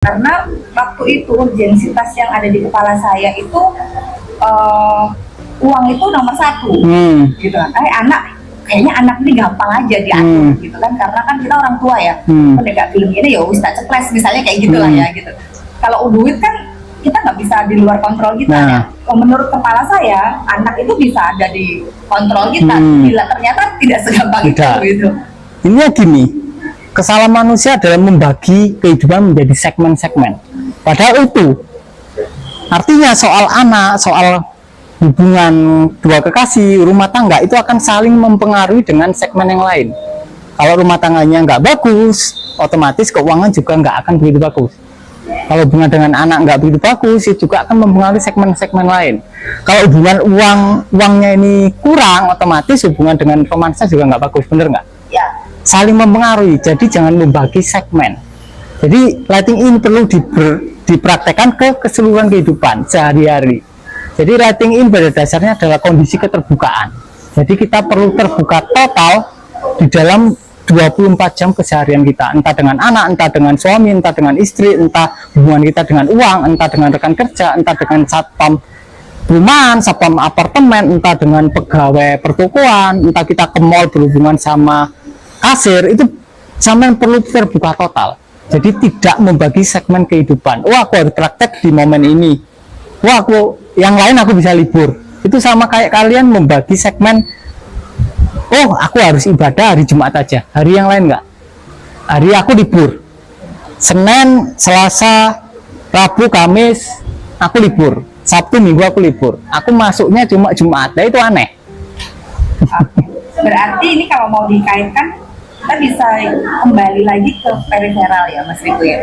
Karena waktu itu urgensitas yang ada di kepala saya itu uang itu nomor satu, gitu kan. Kayaknya anak ini gampang aja diatur, gitu kan, karena kan kita orang tua ya, pendekat film ini ya wis tak ceples misalnya kayak gitulah ya gitu. Kalau duit kan kita nggak bisa di luar kontrol kita ya. Menurut kepala saya anak itu bisa ada di kontrol kita, bila ternyata tidak segampang itu gitu. Ini gini, kesalahan manusia adalah membagi kehidupan menjadi segmen-segmen. Padahal itu artinya soal anak, soal hubungan dua kekasih, rumah tangga itu akan saling mempengaruhi dengan segmen yang lain. Kalau rumah tangganya nggak bagus, otomatis keuangan juga nggak akan begitu bagus. Kalau hubungan dengan anak nggak begitu bagus, itu juga akan mempengaruhi segmen-segmen lain. Kalau hubungan uangnya ini kurang, otomatis hubungan dengan romansa juga nggak bagus, bener nggak? Ya. Saling mempengaruhi, jadi jangan membagi segmen. Jadi lighting in perlu dipraktekkan ke keseluruhan kehidupan sehari-hari. Jadi lighting in pada dasarnya adalah kondisi keterbukaan. Jadi kita perlu terbuka total di dalam 24 jam keseharian kita, entah dengan anak, entah dengan suami, entah dengan istri, entah hubungan kita dengan uang, entah dengan rekan kerja, entah dengan satpam perumahan, satpam apartemen, entah dengan pegawai pertokoan, entah kita ke mall berhubungan sama kasir, itu sampai perlu terbuka total. Jadi tidak membagi segmen kehidupan. Wah, aku harus praktek di momen ini. Wah, yang lain aku bisa libur. Itu sama kayak kalian membagi segmen. Oh, aku harus ibadah hari Jumat aja. Hari yang lain enggak. Hari aku libur. Senin, Selasa, Rabu, Kamis aku libur. Sabtu, Minggu aku libur. Aku masuknya cuma Jumat. Nah, itu aneh. Berarti ini kalau mau dikaitkan, kita bisa kembali lagi ke periferal ya, Mas Riko ya.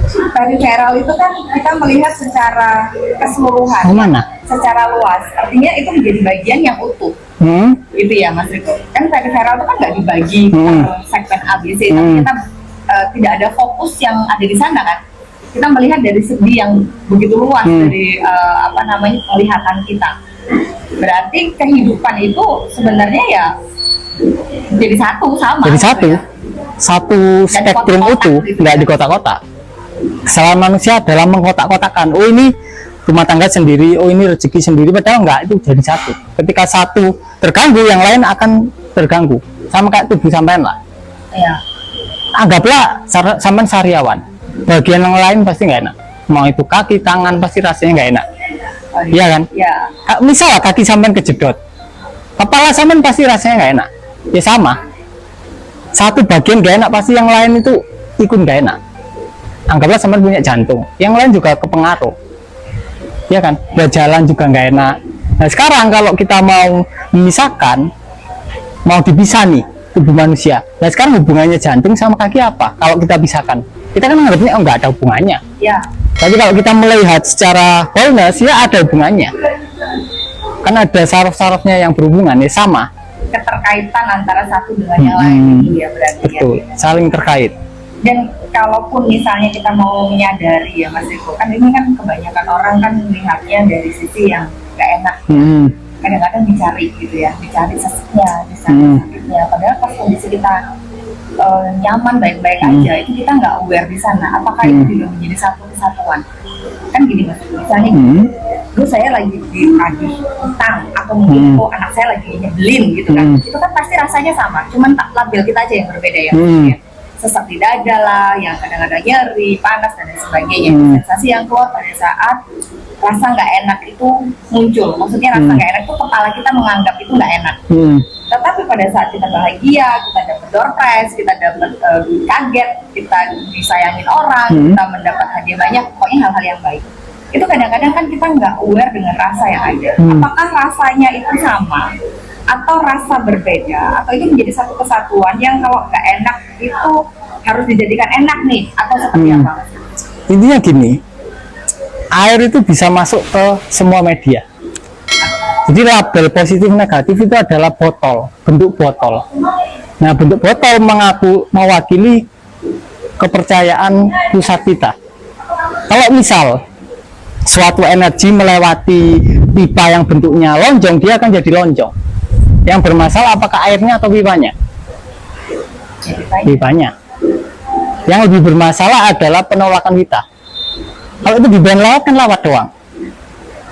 Periferal itu kan kita melihat secara keseluruhan, secara luas. Artinya itu menjadi bagian yang utuh. Gitu ya, Mas Riko. Kan periferal itu kan nggak dibagi segmen ABC, tapi kita tidak ada fokus yang ada di sana kan. Kita melihat dari segi yang begitu luas dari penglihatan kita. Berarti kehidupan itu sebenarnya ya jadi satu sama. Jadi satu spektrum utuh, nggak di kota-kota. Kesalahan manusia dalam mengkotak-kotakan. Oh, ini rumah tangga sendiri, oh ini rezeki sendiri, padahal enggak, itu jadi satu. Ketika satu terganggu, yang lain akan terganggu. Sama kayak tubuh sampean lah. Iya. Anggaplah sampean sariawan. Bagian yang lain pasti nggak enak. Mau itu kaki, tangan, pasti rasanya nggak enak. Iya kan? Iya. Misal kaki sampean kejedot, kepala sampean pasti rasanya nggak enak. Ya sama. Satu bagian nggak enak, pasti yang lain itu ikut nggak enak. Anggaplah sampean punya jantung, yang lain juga kepengaruh. Ya kan? Berjalan juga nggak enak. Nah, sekarang kalau kita mau memisahkan, mau dipisah nih tubuh manusia. Nah, sekarang hubungannya jantung sama kaki apa? Kalau kita pisahkan, kita kan menganggapnya oh nggak ada hubungannya. Ya. Tapi kalau kita melihat secara wholeness, ya ada hubungannya. Kan ada saraf-sarafnya yang berhubungan, ya sama. Keterkaitan antara satu dengan yang lain itu ya berarti. Betul, ya. saling terkait. Dan kalaupun misalnya kita mau menyadari ya Mas Riko, kan ini kan kebanyakan orang kan melihatnya dari sisi yang nggak enak. Kadang-kadang dicari gitu ya, dicari seseknya, dicari sakitnya. Padahal pas kondisi kita nyaman, baik-baik aja, itu kita nggak aware di sana. Apakah itu juga menjadi satu kesatuan? Kan gini Mas, misalnya dulu saya lagi ditagih utang atau mungkin anak saya lagi nyebelin gitu kan, itu kan pasti rasanya sama, cuman label kita aja yang berbeda ya. Sesak di dada lah, yang kadang-kadang nyeri, panas dan lain sebagainya. Sensasi yang keluar pada saat rasa nggak enak itu muncul. Maksudnya rasa nggak enak itu kepala kita menganggap itu nggak enak. Tetapi pada saat kita bahagia, kita dapat door prize, kita dapat kaget, kita disayangin orang, kita mendapat hadiah banyak, pokoknya hal-hal yang baik. Itu kadang-kadang kan kita nggak aware dengan rasa yang ada. Apakah rasanya itu sama? Atau rasa berbeda, atau itu menjadi satu kesatuan yang kalau nggak enak itu harus dijadikan enak nih, atau seperti apa? Intinya gini, air itu bisa masuk ke semua media. Jadi label positif negatif itu adalah botol, bentuk botol. Nah, bentuk botol mewakili kepercayaan pusat kita. Kalau misal suatu energi melewati pipa yang bentuknya lonjong, dia akan jadi lonjong. Yang bermasalah apakah airnya atau pipanya? Pipanya. Yang lebih bermasalah adalah penolakan kita. Kalau itu dibiarin lewat kan lewat doang,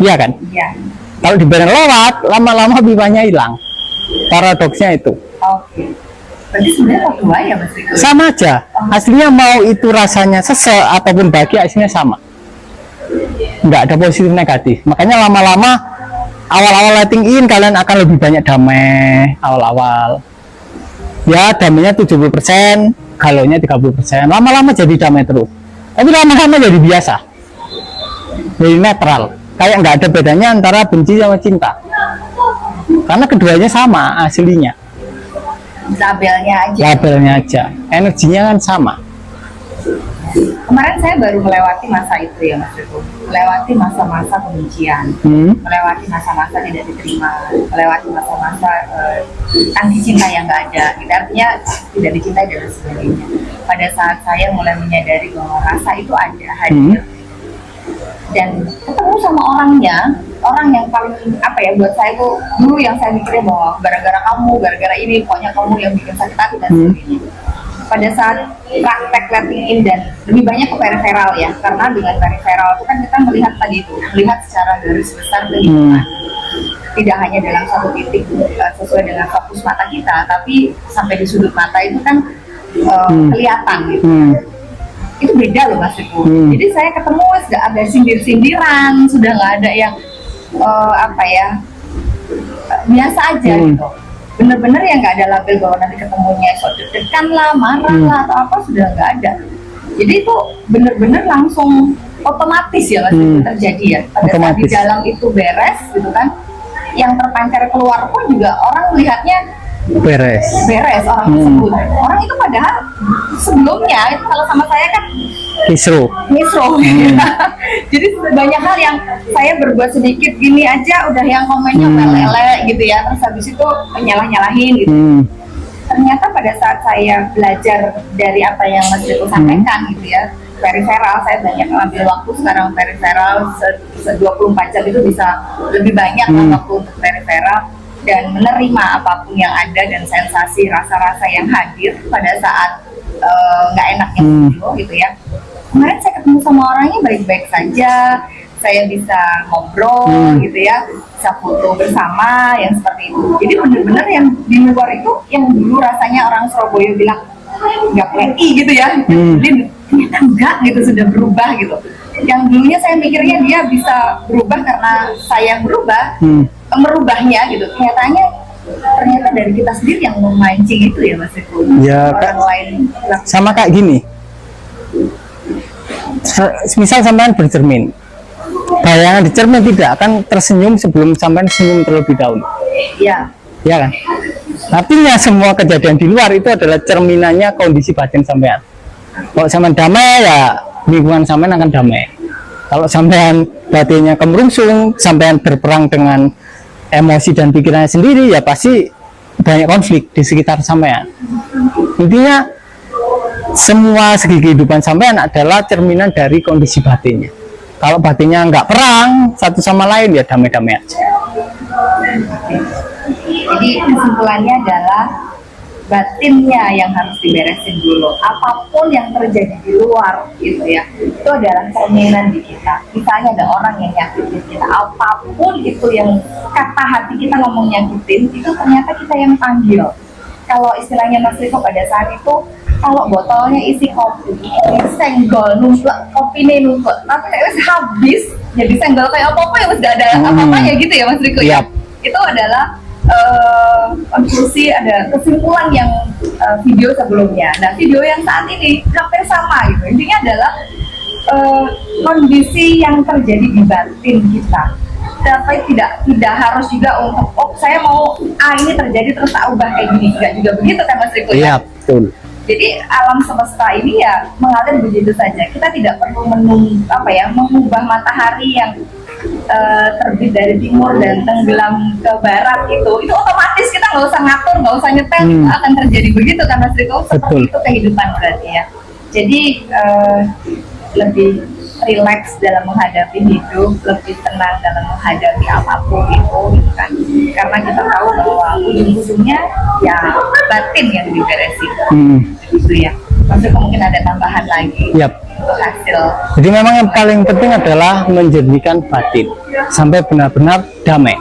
iya kan? Iya. Kalau dibiarin lewat, lama-lama pipanya hilang. Paradoksnya itu. Oke. Berarti sebenarnya dua ya Mas Riko? Sama aja. Aslinya mau itu rasanya sesek ataupun bahagia, aslinya sama. Nggak ada positif negatif. Makanya lama-lama awal-awal letting in kalian akan lebih banyak damai awal-awal. Ya damainya 70%, galaunya 30%. Lama-lama jadi damai terus. Tapi lama-lama jadi biasa. Jadi netral. Kayak nggak ada bedanya antara benci sama cinta. Karena keduanya sama aslinya. Labelnya aja. Energinya kan sama. Kemarin saya baru melewati masa itu ya Mas Riko. Melewati masa-masa kebencian, melewati masa-masa tidak diterima, melewati masa-masa tangki cinta yang nggak ada. Itu artinya tidak dicintai dan sebagainya. Pada saat saya mulai menyadari bahwa rasa itu ada, hadir, dan ketemu sama orangnya, orang yang paling apa ya buat saya itu dulu yang saya mikirnya bahwa gara-gara kamu, gara-gara ini, pokoknya kamu yang bikin sakit hati dan sebagainya. Pada saat praktek letting in dan lebih banyak ke periferal ya, karena dengan periferal itu kan kita melihat tadi itu, melihat secara garis besar kehidupan. Tidak hanya dalam satu titik sesuai dengan fokus mata kita, tapi sampai di sudut mata itu kan kelihatan gitu. Itu beda loh Mas Riko. Jadi saya ketemu sudah ada sindir-sindiran, sudah nggak ada yang apa ya, biasa aja gitu. Bener-bener yang nggak ada label bahwa nanti ketemunya sok deg-degan lah, marah lah atau apa, sudah nggak ada. Jadi itu bener-bener langsung otomatis ya Mas Riko terjadi ya. Pada saat di dalam itu beres gitu kan, yang terpancar keluar pun juga orang melihatnya beres orang tersebut. Orang itu padahal sebelumnya itu kalau sama saya kan misro. Jadi banyak hal yang saya berbuat sedikit gini aja udah yang komennya meleleh gitu ya, terus habis itu nyalah-nyalahin gitu. Ternyata pada saat saya belajar dari apa yang Mas Riko sampaikan gitu ya, periferal, saya banyak mengambil waktu sekarang periferal 24 jam itu bisa lebih banyak waktu untuk periferal dan menerima apapun yang ada dan sensasi rasa-rasa yang hadir pada saat nggak enaknya muncul gitu ya. Kemarin saya ketemu sama orangnya baik-baik saja, saya bisa ngobrol gitu ya, bisa foto bersama yang seperti itu. Jadi benar-benar yang di luar itu yang dulu rasanya orang Surabaya bilang nggak PI gitu ya, jadi ternyata enggak gitu, sudah berubah gitu. Yang dulunya saya mikirnya dia bisa berubah karena saya berubah, merubahnya gitu. Ternyata dari kita sendiri yang memancing itu ya Mas Riko. Ya, orang lain sama kayak gini. Misal sampean bercermin, bayangan di cermin tidak akan tersenyum sebelum sampean senyum terlebih dahulu. Iya. Ya kan? Artinya semua kejadian di luar itu adalah cerminannya kondisi batin sampean. Kalau sampean damai ya lingkungan sampean akan damai. Kalau sampean batinnya kemerungsung, sampean berperang dengan emosi dan pikirannya sendiri, ya pasti banyak konflik di sekitar sampean. Intinya semua segi kehidupan sampean adalah cerminan dari kondisi batinnya. Kalau batinnya nggak perang satu sama lain, ya damai-damai aja. Jadi kesimpulannya adalah batinnya yang harus diberesin dulu. Apapun yang terjadi di luar gitu ya, itu adalah cerminan di kita. Misalnya ada orang yang nyakitin kita, apapun itu yang kata hati kita ngomong nyakitin, itu ternyata kita yang panggil. Kalau istilahnya Mas Riko pada saat itu, kalau botolnya isi kopi, senggol, numpuk, kopinya numpuk, tapi harus habis, jadi senggol kayak apa-apa ya, gak ada apa-apanya gitu ya Mas Riko ya. Itu adalah konklusi, ada kesimpulan yang video sebelumnya. Nah, video yang saat ini hampir sama gitu. Intinya adalah kondisi yang terjadi di batin kita. Tapi tidak harus juga untuk saya mau ini terjadi terus tak ubah kayak gini. Enggak juga begitu kan Mas Riko? Iya, betul. Jadi alam semesta ini ya mengalir begitu saja. Kita tidak perlu mengubah matahari yang terbit dari timur dan tenggelam ke barat itu otomatis kita nggak usah ngatur, nggak usah nyetel, akan terjadi begitu kan Mas Riko. Seperti itu kehidupan berarti ya. Jadi lebih rileks dalam menghadapi hidup, lebih tenang dalam menghadapi apapun itu gitu kan. Karena kita tahu bahwa ujung-ujungnya ya batin yang diberesin gitu ya. Maksudnya mungkin ada tambahan lagi Yap. untuk hasil. Jadi memang yang paling penting adalah menjernihkan batin sampai benar-benar damai.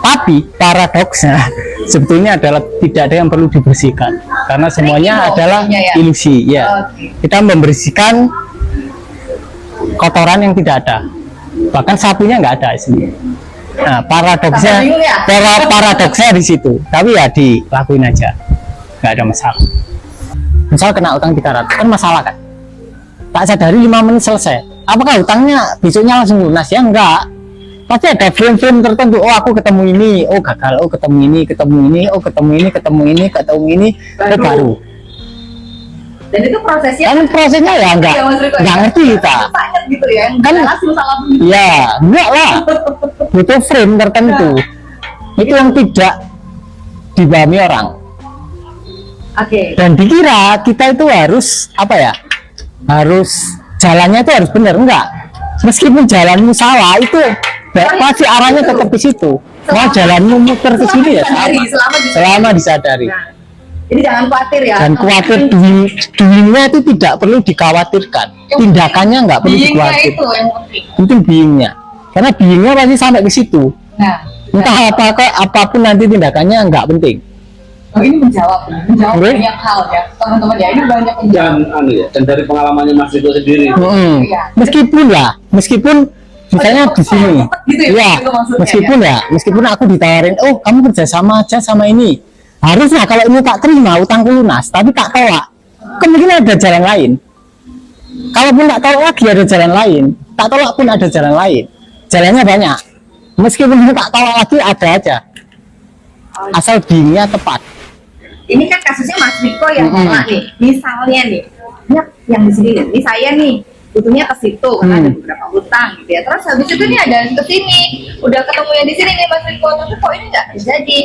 Tapi paradoksnya sebetulnya adalah tidak ada yang perlu dibersihkan karena semuanya adalah ilusi ya. Kita membersihkan kotoran yang tidak ada, bahkan sapunya nggak ada asli. Nah paradoksnya di situ. Tapi ya dilakuin aja, nggak ada masalah. Misal kena utang 300 kan masalah kan, tak sadari 5 menit selesai. Apakah utangnya besoknya langsung lunas? Ya enggak, pasti ada frame-frame tertentu. Oh aku ketemu ini, oh gagal, oh ketemu ini, oh ketemu ini, baru. Dan itu prosesnya Kan prosesnya ya enggak ngerti kita. Banyak gitu ya, Kan langsung salah begitu. ya enggak lah, butuh frame tertentu. Itu yang tidak dipahami orang. Oke. Dan dikira kita itu harus apa ya, harus jalannya itu harus benar. Enggak, meskipun jalanmu salah itu pasti arahnya tetap ke situ. Mau jalanmu muter ke sini ya sama, selama disadari. Nah, jadi jangan khawatir ya. Dan khawatir doingnya itu tidak perlu dikhawatirkan, tindakannya nggak perlu dikhawatirkan. Itu yang penting. Penting beingnya, karena beingnya pasti sampai ke situ. Nah, Entah apapun nanti tindakannya nggak penting. oh, ini menjawab Boleh? banyak hal ya teman-teman ya, ini banyak Dan menjawab. dan dari pengalamannya Mas Riko sendiri, Iya. Meskipun misalnya di sini, Gitu ya, ya, itu maksudnya, meskipun aku ditawarin, oh kamu kerja sama aja sama ini, harusnya kalau ini tak terima utangku lunas, tapi tak tolak, kemungkinan ada jalan lain. Kalaupun tak tolak lagi ada jalan lain, tak tolak pun ada jalan lain, jalannya banyak. Meskipun tak tolak lagi ada aja, asal biingnya tepat. Ini kan kasusnya Mas Riko yang nolak nih. Misalnya nih, yang di sini nih, ini saya nih butuhnya ke situ karena ada beberapa hutang gitu ya. Terus habis itu nih ada yang ke sini, udah ketemu yang di sini nih Mas Riko, tapi kok ini nggak terjadi.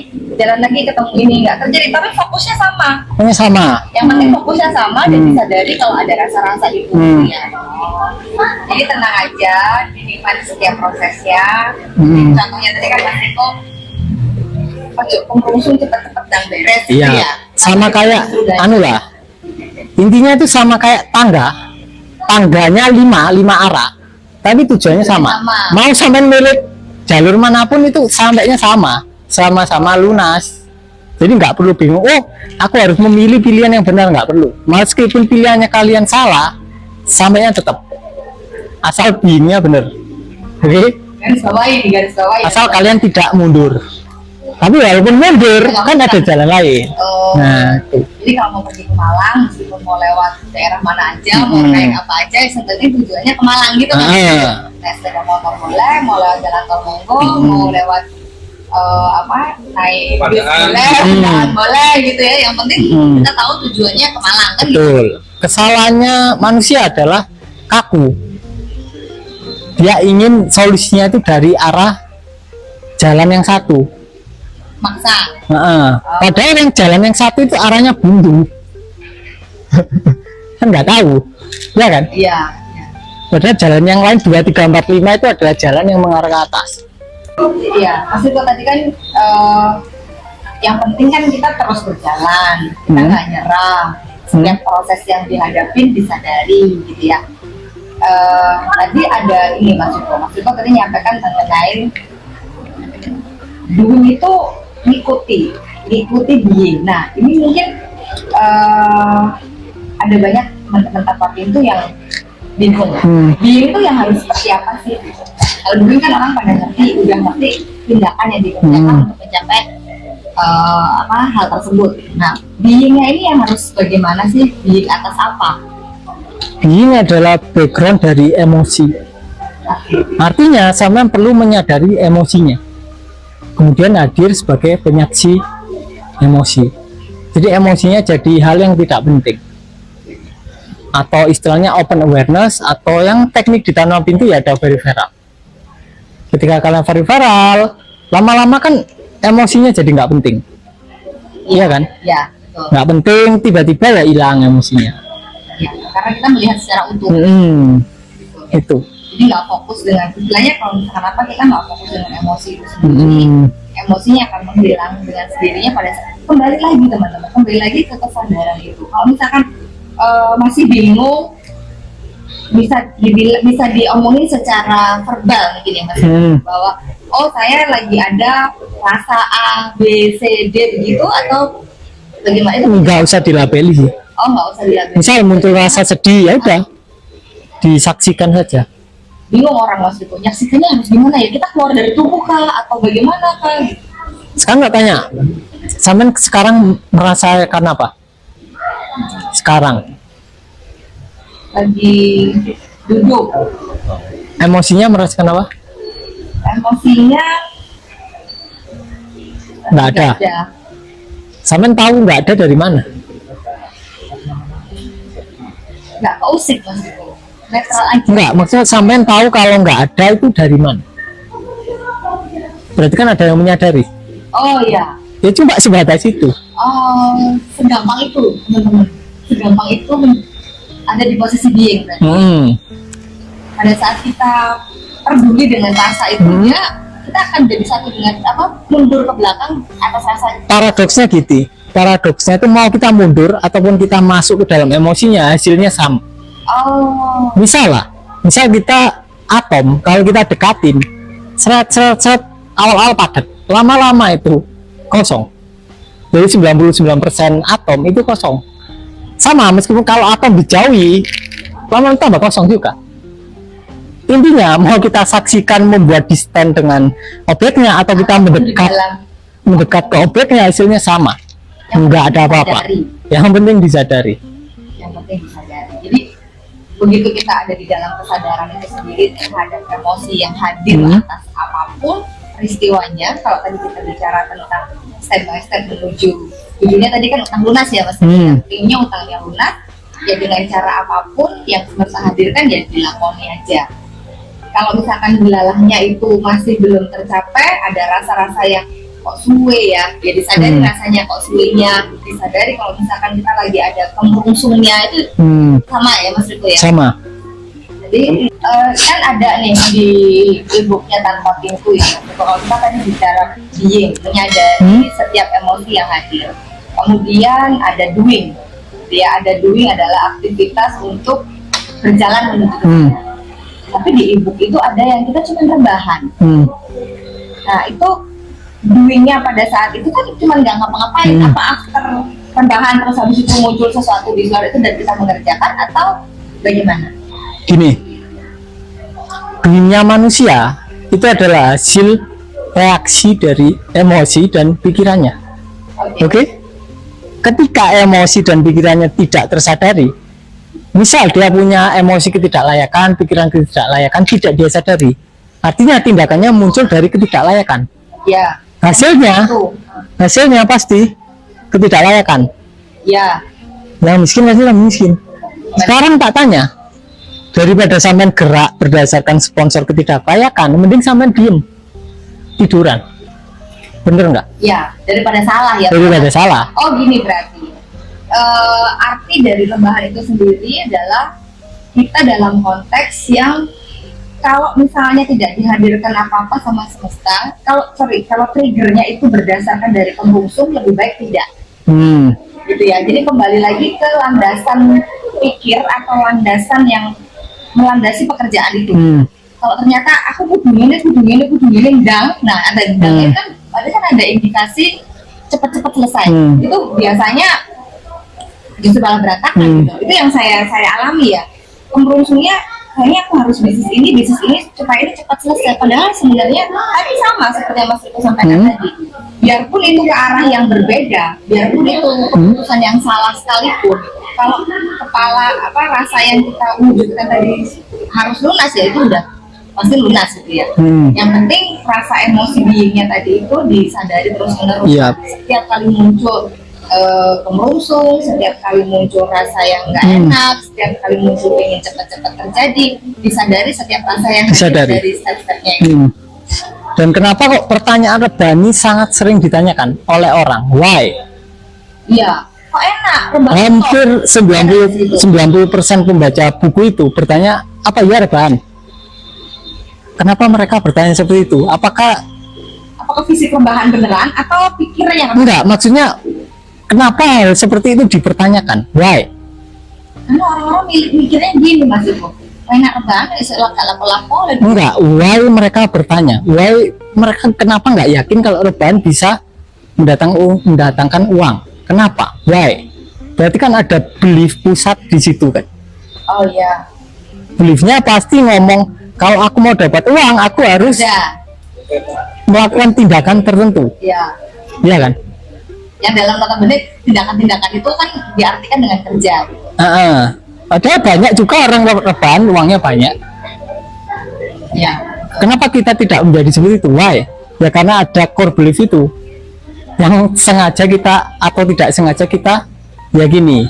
Jalan lagi ketemu ini nggak terjadi, tapi fokusnya sama. Ini sama. Yang penting fokusnya sama dan disadari kalau ada rasa-rasa itu ya. Jadi tenang aja, dinikmati setiap prosesnya. Contohnya tadi kan Mas Riko, ojo pengurusung cepet-cepet dan beres gitu Iya, ya. sama kayak anu lah. Intinya itu sama kayak tangganya lima arah, tapi tujuannya sama. Mau sampai milik jalur manapun itu sampainya sama lunas. Jadi nggak perlu bingung. Oh, aku harus memilih pilihan yang benar, nggak perlu. Meskipun pilihannya kalian salah, sampainya tetap. Asal bingnya benar. Oke? Garis bawahi. Asal kalian tidak mundur. Tapi walaupun mundur, kan ada jalan lain. Nah, itu. Jadi kalau mau pergi ke Malang, meskipun mau lewat daerah mana aja, mau naik apa aja, sebenarnya tujuannya ke Malang gitu kan? Naik sepeda motor boleh, mau lewat jalan tol monggo, mau lewat naik bis boleh, jalan boleh gitu ya. Yang penting kita tahu tujuannya ke Malang kan? Betul. Kesalahannya manusia adalah kaku. Dia ingin solusinya itu dari arah jalan yang satu. Maksa. Padahal yang jalan yang satu itu arahnya buntu. Kan nggak tahu, ya kan? Iya. Padahal jalan yang lain 2, 3, 4, 5 itu adalah jalan yang mengarah ke atas. Iya. Maksudku tadi kan yang penting kan kita terus berjalan, kita nggak nyerah. Setiap proses yang dihadapin disadari gitu ya. Tadi ada ini Mas Riko tadi nyampaikan mengenai doing itu ngikuti being. Nah ini mungkin ada banyak teman-teman pintu yang bingung. Being itu yang harus seperti apa sih? Kalau doing kan orang pada udah ngerti tindakan yang dikerjakan untuk mencapai hal tersebut. Nah beingnya ini yang harus bagaimana sih? Being atas apa? Being adalah background dari emosi. Artinya sampean perlu menyadari emosinya, kemudian hadir sebagai penyaksi emosi. Jadi emosinya jadi hal yang tidak penting, atau istilahnya open awareness, atau yang teknik di tanam pintu ya ada peripheral. Ketika kalian peripheral, lama-lama kan emosinya jadi nggak penting. Iya kan? Iya, betul. Nggak penting, tiba-tiba ya hilang emosinya. Ya, karena kita melihat secara utuh. Itu. Jadi nggak fokus dengan istilahnya, kalau misalkan apa kita nggak fokus dengan emosi itu sendiri. Emosinya akan menghilang dengan sendirinya pada saat kembali lagi teman-teman, kembali lagi ke kesadaran itu. Kalau misalkan masih bingung, bisa diomongin secara verbal mungkin ya Mas, bahwa oh saya lagi ada rasa A, B, C, D begitu atau bagaimana itu? Nggak usah dilabeli. Oh nggak usah dilabeli. Misal muncul rasa sedih, ya udah disaksikan saja. Bingung orang Mas itu, nyaksikannya harus gimana ya? Kita keluar dari tubuh kah atau bagaimana kah? Sekarang nggak tanya, sampean sekarang merasakan apa? Sekarang Lagi duduk, emosinya merasakan apa? emosinya Nggak ada. Sampean tahu nggak ada dari mana? Nggak keusik Mas itu, netral aja. Enggak, maksudnya sampean tahu kalau nggak ada itu dari mana? Berarti kan ada yang menyadari. Oh ya, Ya cuma sebatas itu. segampang itu teman-teman, segampang itu ada di posisi being kan? Pada saat kita peduli dengan rasa itu ya kita akan jadi satu dengan mundur ke belakang atas rasa itu. Paradoksnya gitu. Paradoksnya itu mau kita mundur ataupun kita masuk ke dalam emosinya hasilnya sama. Misal kita atom, kalau kita dekatin seret awal-awal padat, lama-lama itu kosong. Jadi 99% atom itu kosong. Sama meskipun kalau atom dijauhi, lama-lama tambah kosong juga. Intinya mau kita saksikan membuat distan dengan objeknya atau kita mendekat ke objeknya hasilnya sama. Enggak ada apa-apa. Yang penting disadari. Jadi begitu kita ada di dalam kesadaran itu sendiri terhadap emosi yang hadir atas apapun peristiwanya. Kalau tadi kita bicara tentang step by step menuju judulnya tadi kan utang lunas ya Mas. Intinya utangnya lunas ya dengan cara apapun yang semesta hadirkan ya dilakoni aja. Kalau misalkan belalahnya itu masih belum tercapai, ada rasa-rasa yang kok suwe ya disadari rasanya kok suwenya, disadari kalau misalkan kita lagi ada kemerungsungnya itu sama ya Mas Riko ya? Sama. Jadi kan ada nih di e-booknya Tanpa Pintu ya, kalau kita tadi bicara being, menyadari setiap emosi yang hadir. Kemudian ada doing, ada doing adalah aktivitas untuk berjalan menuju ke sana. Tapi di e-book itu ada yang kita cuma rebahan. Nah itu doingnya pada saat itu kan cuma nggak ngapa-ngapain, apa after rebahan terus habis itu muncul sesuatu di luar itu dan kita mengerjakan atau bagaimana? Gini, dunia manusia itu adalah hasil reaksi dari emosi dan pikirannya. Oke? Ketika emosi dan pikirannya tidak tersadari, misal dia punya emosi ketidaklayakan, pikiran ketidaklayakan, tidak dia sadari, artinya tindakannya muncul dari ketidaklayakan. Ya. Hasilnya pasti ketidaklayakan. Ya. Yang miskin pasti miskin. Sekarang tak tanya, daripada sampean gerak berdasarkan sponsor ketidaklayakan, mending sampean diem tiduran. Bener nggak? Ya, daripada salah ya. Daripada salah. Oh gini berarti. Arti dari rebahan itu sendiri adalah kita dalam konteks yang kalau misalnya tidak dihadirkan apa-apa sama semesta, kalau triggernya itu berdasarkan dari pembungsung, lebih baik tidak. Gitu ya. Jadi kembali lagi ke landasan pikir atau landasan yang melandasi pekerjaan itu. Kalau ternyata aku butuh ini, nah ada dangnya kan, berarti kan ada indikasi cepat-cepat selesai. Itu biasanya justru malah berantakan. Itu yang saya alami ya. Pemberungsungnya kayaknya aku harus bisnis ini supaya ini cepat selesai. Padahal sebenarnya tadi sama seperti yang Mas Riko sampaikan tadi. Biarpun itu ke arah yang berbeda, biarpun itu keputusan yang salah sekalipun, kalau kepala rasa yang kita wujudkan tadi harus lunas ya itu udah pasti lunas gitu ya. Yang penting rasa emosi beingnya tadi itu disadari terus-menerus. Setiap kali muncul kemerungsung, setiap kali muncul rasa yang nggak enak, setiap kali muncul ingin cepat-cepat terjadi, disadari setiap rasa yang disadari dari step-stepnya. Dan kenapa kok pertanyaan rebani sangat sering ditanyakan oleh orang? Why? Iya, kok enak? Hampir 90% pembaca buku itu bertanya, apa ya rebahan? Kenapa mereka bertanya seperti itu? Apakah fisik rebahan beneran atau pikirnya? Enggak, maksudnya kenapa hal seperti itu dipertanyakan? Why? Karena orang-orang mikirnya gini Mas Iko, enak banget istilah lapo-lapo. Enggak, why mereka bertanya, why mereka kenapa nggak yakin kalau rebahan bisa mendatangkan uang? Kenapa? Why? Berarti kan ada belief pusat di situ kan? Oh iya. Beliefnya pasti ngomong kalau aku mau dapat uang, aku harus Ada. melakukan tindakan tertentu, Iya. iya kan? Yang dalam tanda petik tindakan-tindakan itu kan diartikan dengan kerja. Padahal banyak juga orang rebahan uangnya banyak. Iya. Kenapa kita tidak menjadi seperti itu? Why? Ya karena ada core belief itu yang sengaja kita atau tidak sengaja kita ya gini,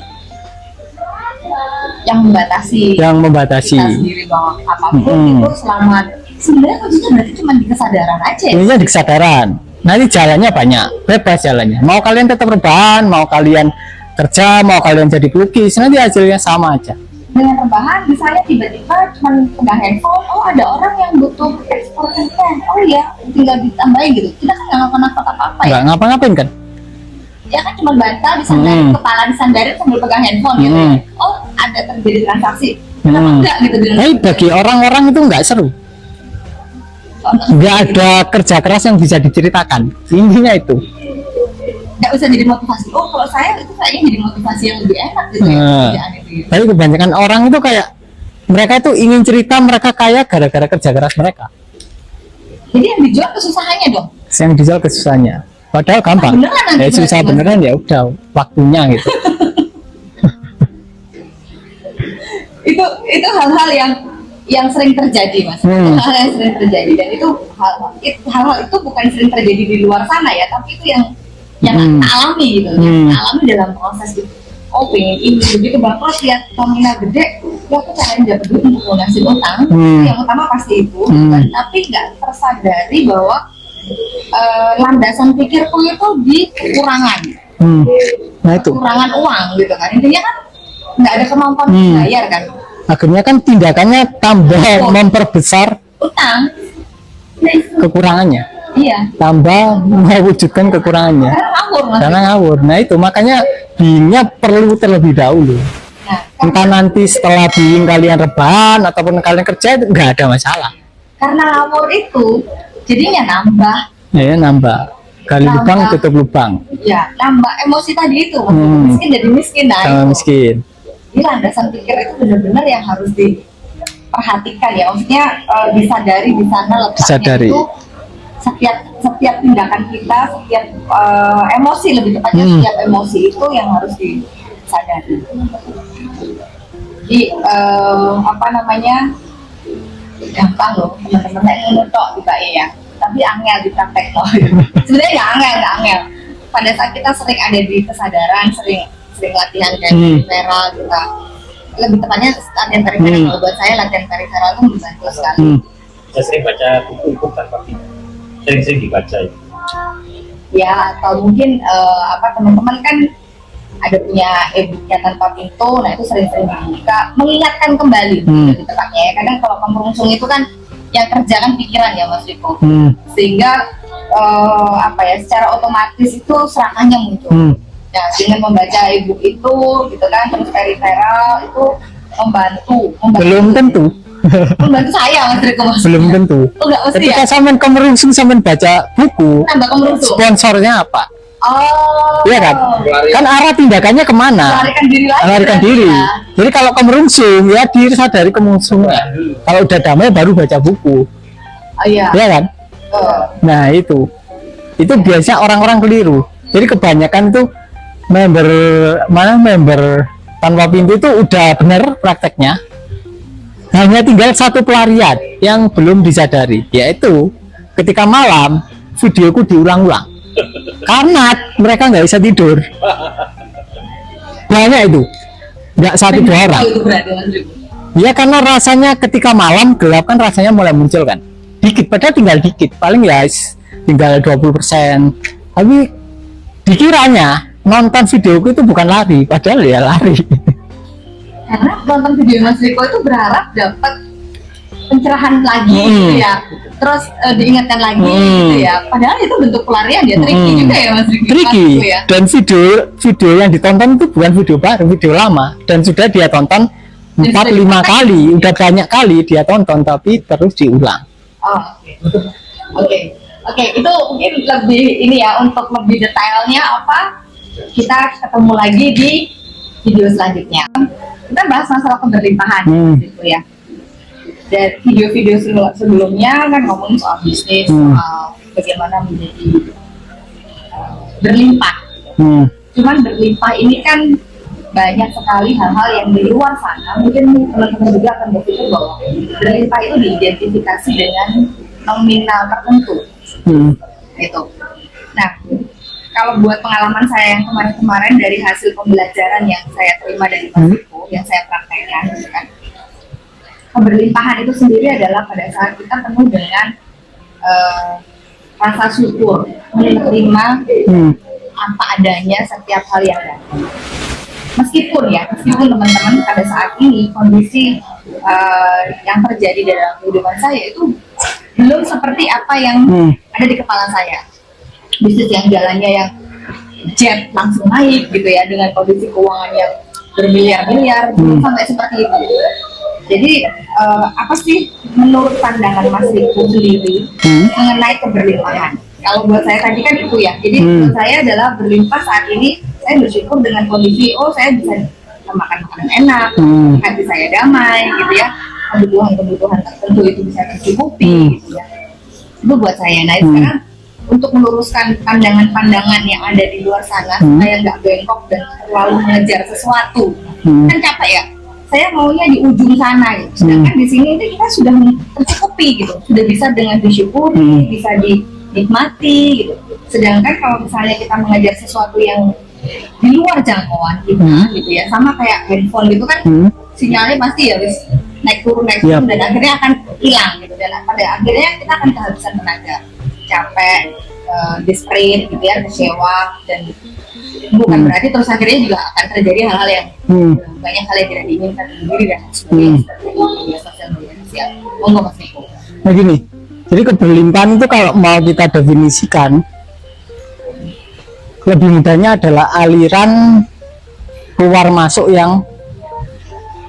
yang membatasi yang kita sendiri bahwa apapun itu selama sebenarnya kuncinya berarti cuma di kesadaran aja ya? Intinya di kesadaran. Nanti jalannya banyak, bebas jalannya. Mau kalian tetap rebahan, mau kalian kerja, mau kalian jadi pelukis, nanti hasilnya sama aja. Dengan rebahan misalnya tiba-tiba cuma pegang handphone, oh ada orang yang butuh ekspor handphone, oh ya tinggal ditambahin gitu, kita kan nggak ngelakuin apa-apa ya, Nggak ngapa-ngapain kan? ya kan cuma bantal disandarin, kepala disandarin sambil pegang handphone gitu, oh ada terjadi transaksi, kenapa enggak gitu? Tapi bagi orang-orang itu nggak seru. Nggak ada kerja keras yang bisa diceritakan. Intinya itu. Nggak usah jadi motivasi, oh kalau saya itu kayaknya jadi motivasi yang lebih enak gitu ya, kerjaan itu ya. Tapi kebanyakan orang itu kayak mereka itu ingin cerita mereka kaya gara-gara kerja keras mereka. Jadi yang dijual kesusahannya dong. Yang dijual kesusahannya. Padahal gampang. Beneran nanti Susah berarti, beneran ya udah waktunya gitu. itu hal-hal yang sering terjadi Mas. Itu hal yang sering terjadi dan itu hal-hal itu bukan sering terjadi di luar sana ya, tapi itu yang kita alami gitu, yang kita alami dalam proses itu. Oh pengen ini begitu bangkrut lihat nominal gede, ya aku cari dapat duit untuk lunasi utang. Yang utama pasti itu, kan? Tapi nggak tersadari bahwa landasan pikirku itu di kekurangan. Nah itu. Kekurangan uang gitu kan. Intinya kan nggak ada kemampuan bayar kan. Akhirnya kan tindakannya tambah memperbesar Utang. kekurangannya. Iya. Tambah mewujudkan kekurangannya. Karena ngawur Mas. Karena ngawur. Nah itu makanya bingnya perlu terlebih dahulu. Nah, Entah nanti setelah bing kalian rebahan ataupun kalian kerja itu nggak ada masalah. karena ngawur itu jadinya nambah, Ya nambah. Gali Nambah. lubang tutup lubang. ya nambah emosi tadi itu. Miskin jadi miskin, nah Sama itu. miskin. Jadi landasan pikir itu benar-benar yang harus diperhatikan ya. Maksudnya disadari di sana letaknya Disadari. itu setiap tindakan kita, setiap emosi lebih tepatnya setiap emosi itu yang harus disadari. Jadi apa namanya, gampang loh teman-teman saya ngetok juga ya, tapi angel di praktek loh. Sebenarnya nggak angel. Pada saat kita sering ada di kesadaran, sering latihan kayak peripheral kita, lebih tepatnya latihan peripheral. Kalau buat saya latihan peripheral itu membantu sekali. Saya sering baca buku tanpa pintu, sering dibaca itu. Ya atau mungkin apa teman-teman kan ada punya e-booknya tanpa pintu, nah itu sering-sering dibuka, mengingatkan kembali lebih tepatnya ya. Kadang kalau kemerungsung itu kan yang kerja kan pikiran ya Mas Riko, sehingga apa ya, secara otomatis itu serangannya muncul. Nah dengan membaca e-book itu gitu kan, terus peripheral itu membantu Belum tentu. membantu saya Mas Riko. Belum tentu. Oh enggak mesti Ketika ya, sampean kemerungsung sampean baca buku, nambah kemerungsung. sponsornya apa? Oh Iya kan? Kan arah tindakannya kemana? melarikan diri lagi. Melarikan berarti diri. ya. Jadi kalau kemerungsung ya diri sadari kemerungsungnya. Kalau udah damai baru baca buku. Oh iya. Iya kan? Nah itu biasanya orang-orang keliru. Jadi kebanyakan tuh member tanpa pintu itu udah bener prakteknya. Hanya tinggal satu pelarian yang belum disadari, yaitu ketika malam videoku diulang-ulang. Karena mereka nggak bisa tidur. Banyak itu, nggak satu dua orang. Itu berarti Mas Riko. Ya karena rasanya ketika malam gelap kan rasanya mulai muncul kan. Dikit, padahal tinggal dikit, paling ya tinggal 20%. Tapi dikiranya nonton videoku itu bukan lari, padahal ya lari. Karena nonton video Mas Riko itu berharap dapat pencerahan lagi gitu ya. terus diingatkan lagi gitu ya. Padahal itu bentuk pelarian ya, tricky juga ya Mas Riki. Tricky. Ya. Dan video yang ditonton itu bukan video baru, video lama, dan sudah dia tonton 4-5 kali, udah banyak kali dia tonton tapi terus diulang. Oh, oke. Itu mungkin lebih ini ya, untuk lebih detailnya apa kita ketemu lagi di video selanjutnya. Kita bahas masalah keberlimpahan gitu ya. Dan video-video sebelumnya kan ngomongin soal bisnis, soal bagaimana menjadi berlimpah. Cuman berlimpah ini kan banyak sekali hal-hal yang di luar sana. Mungkin teman-teman juga akan berpikir bahwa berlimpah itu diidentifikasi dengan nominal tertentu, gitu. Nah, kalau buat pengalaman saya yang kemarin-kemarin dari hasil pembelajaran yang saya terima dari Mas Iko, yang saya praktekkan, gitu kan, keberlimpahan itu sendiri adalah pada saat kita penuh dengan rasa syukur, menerima apa adanya setiap hal yang ada. Meskipun teman-teman pada saat ini kondisi yang terjadi dalam kehidupan saya itu belum seperti apa yang ada di kepala saya. Bisnis yang jalannya yang jet langsung naik gitu ya, dengan kondisi keuangan yang bermiliar-miliar, belum sampai seperti itu. Jadi apa sih menurut pandangan Mas Riko sendiri mengenai keberlimpahan? Kalau buat saya tadi kan itu ya, jadi buat saya adalah berlimpah saat ini, saya bersyukur dengan kondisi, saya bisa makan makanan enak, hati saya damai gitu ya, kebutuhan tertentu itu bisa tercukupi gitu ya. Itu buat saya. Nah sekarang untuk meluruskan pandangan-pandangan yang ada di luar sana supaya nggak bengkok dan terlalu mengejar sesuatu, kan capek ya. Saya maunya di ujung sana gitu. Sedangkan di sini itu kita sudah tercukupi gitu, sudah bisa dengan disyukuri, bisa dinikmati gitu. Sedangkan kalau misalnya kita mengejar sesuatu yang di luar jangkauan kita gitu ya, sama kayak handphone gitu kan, sinyalnya pasti ya naik turun dan akhirnya akan hilang gitu, dan pada akhirnya kita akan kehabisan tenaga, capek, desperate gitu ya, kecewa, dan bukan berarti terus akhirnya juga akan terjadi hal-hal yang banyak hal yang tidak diinginkan sendiri dan sebagainya seperti media sosial. Monggo Mas Niko. Nah gini, jadi keberlimpahan itu kalau mau kita definisikan, lebih mudahnya adalah aliran keluar masuk yang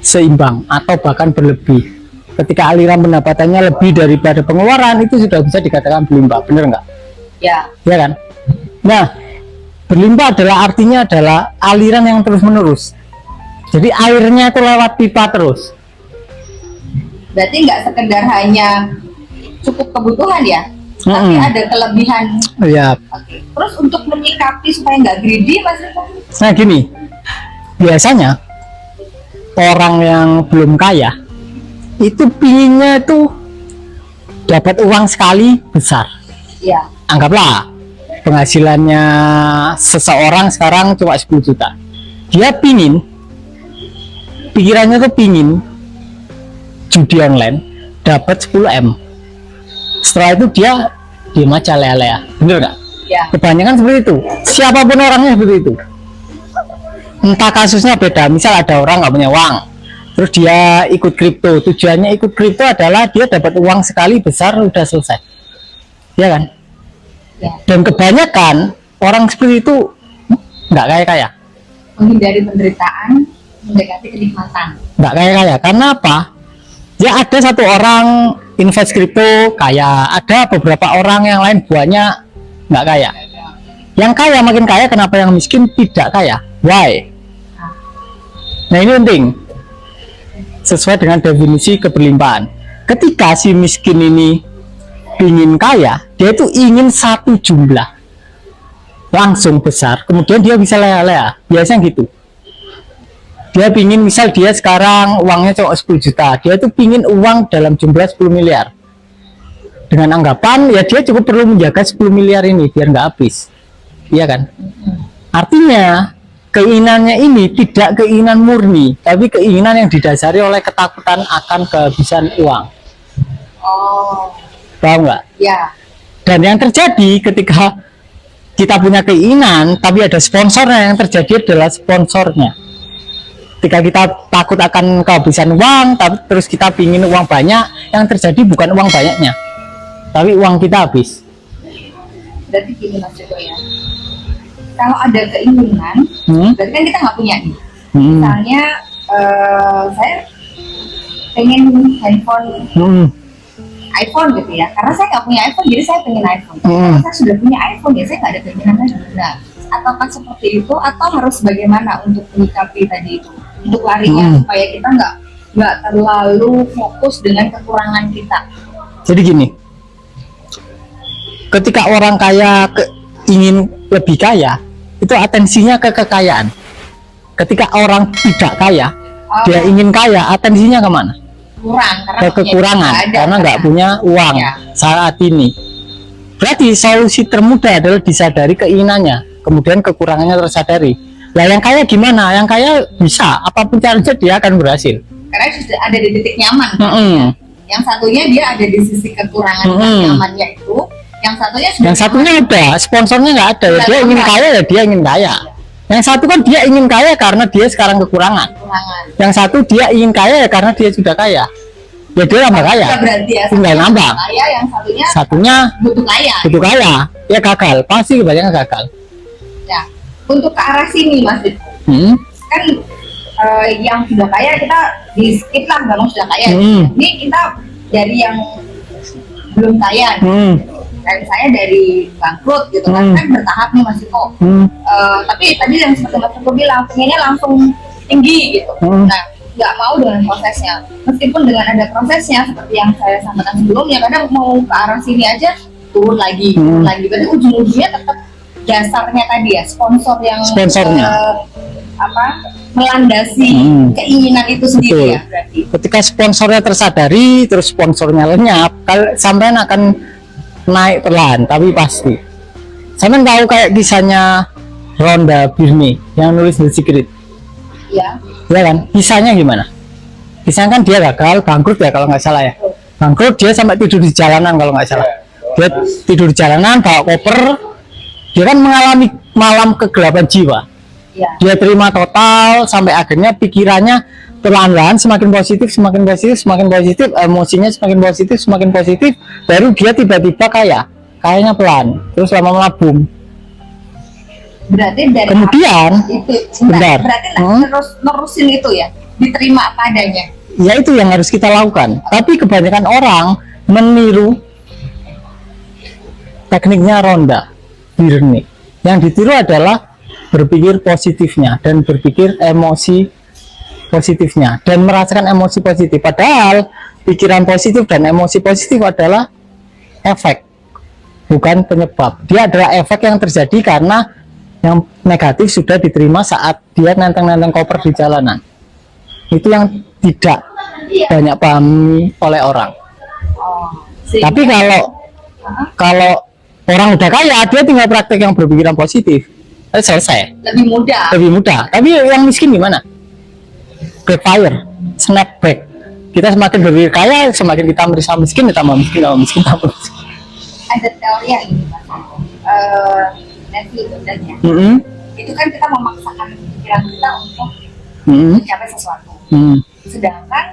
seimbang atau bahkan berlebih. Ketika aliran pendapatannya lebih daripada pengeluaran, itu sudah bisa dikatakan berlimpah, bener nggak? Ya kan? Nah, berlimpah artinya adalah aliran yang terus menerus. Jadi airnya itu lewat pipa terus. Berarti nggak sekedar hanya cukup kebutuhan ya, tapi ada kelebihan. Ya. Oke. Terus untuk menyikapi supaya nggak greedy, Mas Riko? Nah gini, biasanya orang yang belum kaya itu pinginnya itu dapat uang sekali besar. Ya. Anggaplah penghasilannya seseorang sekarang cuma 10 juta. Dia pikirannya tuh pingin judi online dapat 10 M. Setelah itu dia diem aja lea-lea, bener nggak? Ya. Kebanyakan seperti itu. Siapapun orangnya seperti itu. Entah kasusnya beda. Misal ada orang nggak punya uang, terus dia ikut kripto. Tujuannya ikut kripto adalah dia dapat uang sekali besar, udah selesai. Ya kan? Ya. Dan kebanyakan orang seperti itu nggak kaya-kaya. Menghindari penderitaan, mendekati kenikmatan. Nggak kaya-kaya. Karena apa? Ya ada satu orang invest kripto kaya, ada beberapa orang yang lain buahnya nggak kaya. Yang kaya makin kaya, kenapa yang miskin tidak kaya? Why? Nah ini penting. Sesuai dengan definisi keberlimpahan. Ketika si miskin ini ingin kaya, dia itu ingin satu jumlah langsung besar, kemudian dia bisa lea-lea. Biasanya gitu. Dia pingin, misal dia sekarang uangnya cuma 10 juta, dia itu pingin uang dalam jumlah 10 miliar. Dengan anggapan ya dia cukup perlu menjaga 10 miliar ini biar nggak habis. Iya kan? Artinya keinginannya ini tidak keinginan murni, tapi keinginan yang didasari oleh ketakutan akan kehabisan uang. Oh. Paham nggak? Ya. Dan yang terjadi ketika kita punya keinginan tapi ada sponsornya, yang terjadi adalah sponsornya. Ketika kita takut akan kehabisan uang, tapi terus kita pingin uang banyak, yang terjadi bukan uang banyaknya, tapi uang kita habis. Berarti gini Mas Joko ya, kalau ada keinginan, berarti kan kita nggak punya nih. Misalnya saya pengen handphone iPhone gitu ya, karena saya nggak punya iPhone jadi saya pengen iPhone. Kalau saya sudah punya iPhone ya saya nggak ada keinginan lagi. Nah, ataukah seperti itu atau harus bagaimana untuk menyikapi tadi itu, untuk larinya supaya kita nggak terlalu fokus dengan kekurangan kita. Jadi gini, ketika orang kaya ingin lebih kaya, itu atensinya ke kekayaan. Ketika orang tidak kaya, dia ingin kaya, atensinya kemana? Kurang, karena ke kekurangan, karena nggak punya uang saat ini. Berarti solusi termudah adalah disadari keinginannya, kemudian kekurangannya tersadari. Lah yang kaya gimana? Yang kaya bisa, apapun caranya dia akan berhasil. Karena sudah ada di titik nyaman. Yang satunya dia ada di sisi kekurangan nyamannya itu. Yang satunya ada, sponsornya nggak ada. Ya, dia ingin kaya ya dia ingin kaya. Yang satu kan dia ingin kaya karena dia sekarang kekurangan. Yang satu dia ingin kaya ya karena dia sudah kaya. Ya dia nambah kaya. Tinggal nambah. Yang satunya butuh kaya. Ya gagal, pasti kebanyakan gagal. Ya, untuk ke arah sini Mas kan yang sudah kaya kita di skip lah, nggak mau sudah kaya. Ini kita dari yang belum kaya. Dan saya dari bangkrut gitu kan bertahap nih Mas Iko. Tapi tadi yang seperti Mas Iko bilang pengennya langsung tinggi gitu. Nah, nggak mau dengan prosesnya. Meskipun dengan ada prosesnya seperti yang saya sampaikan sebelumnya, kadang mau ke arah sini aja turun lagi. Berarti ujung-ujungnya tetap dasarnya tadi ya, sponsornya melandasi keinginan itu sendiri. Ya berarti. Ketika sponsornya tersadari, terus sponsornya lenyap, sampean akan naik perlahan tapi pasti. Sampean tahu kayak kisahnya Rhonda Byrne yang nulis The Secret? Iya. Ya kan? Kisahnya gimana? Kisahnya kan dia gagal, bangkrut ya kalau nggak salah ya. Bangkrut, dia sampai tidur di jalanan kalau nggak salah. Dia tidur di jalanan, bawa koper. Dia kan mengalami malam kegelapan jiwa. Dia terima total sampai akhirnya pikirannya perlahan-lahan semakin positif, emosinya semakin positif, baru dia tiba-tiba kayanya pelan, terus lama-lama boom. Berarti dari kemudian berarti nerusin itu ya, diterima apa adanya. Ya itu yang harus kita lakukan. Tapi kebanyakan orang meniru tekniknya Rhonda Byrne. Yang ditiru adalah berpikir positifnya dan berpikir emosi positifnya dan merasakan emosi positif. Padahal pikiran positif dan emosi positif adalah efek, bukan penyebab. Dia adalah efek yang terjadi karena yang negatif sudah diterima saat dia nenteng-nenteng koper di jalanan. Itu yang tidak banyak pahami oleh orang. Tapi kalau orang udah kaya, dia tinggal praktek yang berpikiran positif, selesai. Lebih mudah. Tapi yang miskin gimana? Backfire, snap back. Kita semakin berpikir kaya, semakin kita merasa miskin, tambah miskin. Ada teori yang ini Mas, Neville Goddard ya. Itu kan kita memaksakan pikiran kita untuk mencapai sesuatu. Sedangkan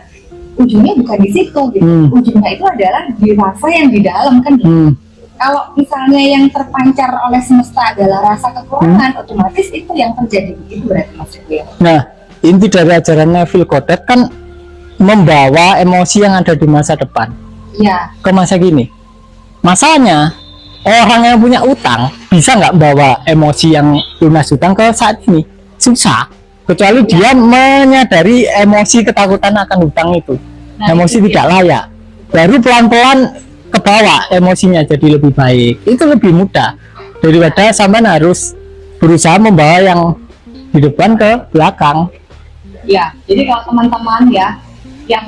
ujungnya bukan di situ gitu. Ujungnya itu adalah di rasa yang di dalam kan gitu. Kalau misalnya yang terpancar oleh semesta adalah rasa kekurangan, otomatis itu yang terjadi. Itu berarti maksudnya. Nah, inti dari ajaran Neville Goddard kan membawa emosi yang ada di masa depan ke masa kini. Masalahnya orang yang punya utang bisa nggak bawa emosi yang lunas utang ke saat ini? Susah, kecuali dia menyadari emosi ketakutan akan hutang itu. Emosi tidak layak, baru pelan-pelan ke bawah emosinya jadi lebih baik. Itu lebih mudah daripada sampean harus berusaha membawa yang di depan ke belakang. Ya, jadi kalau teman-teman ya yang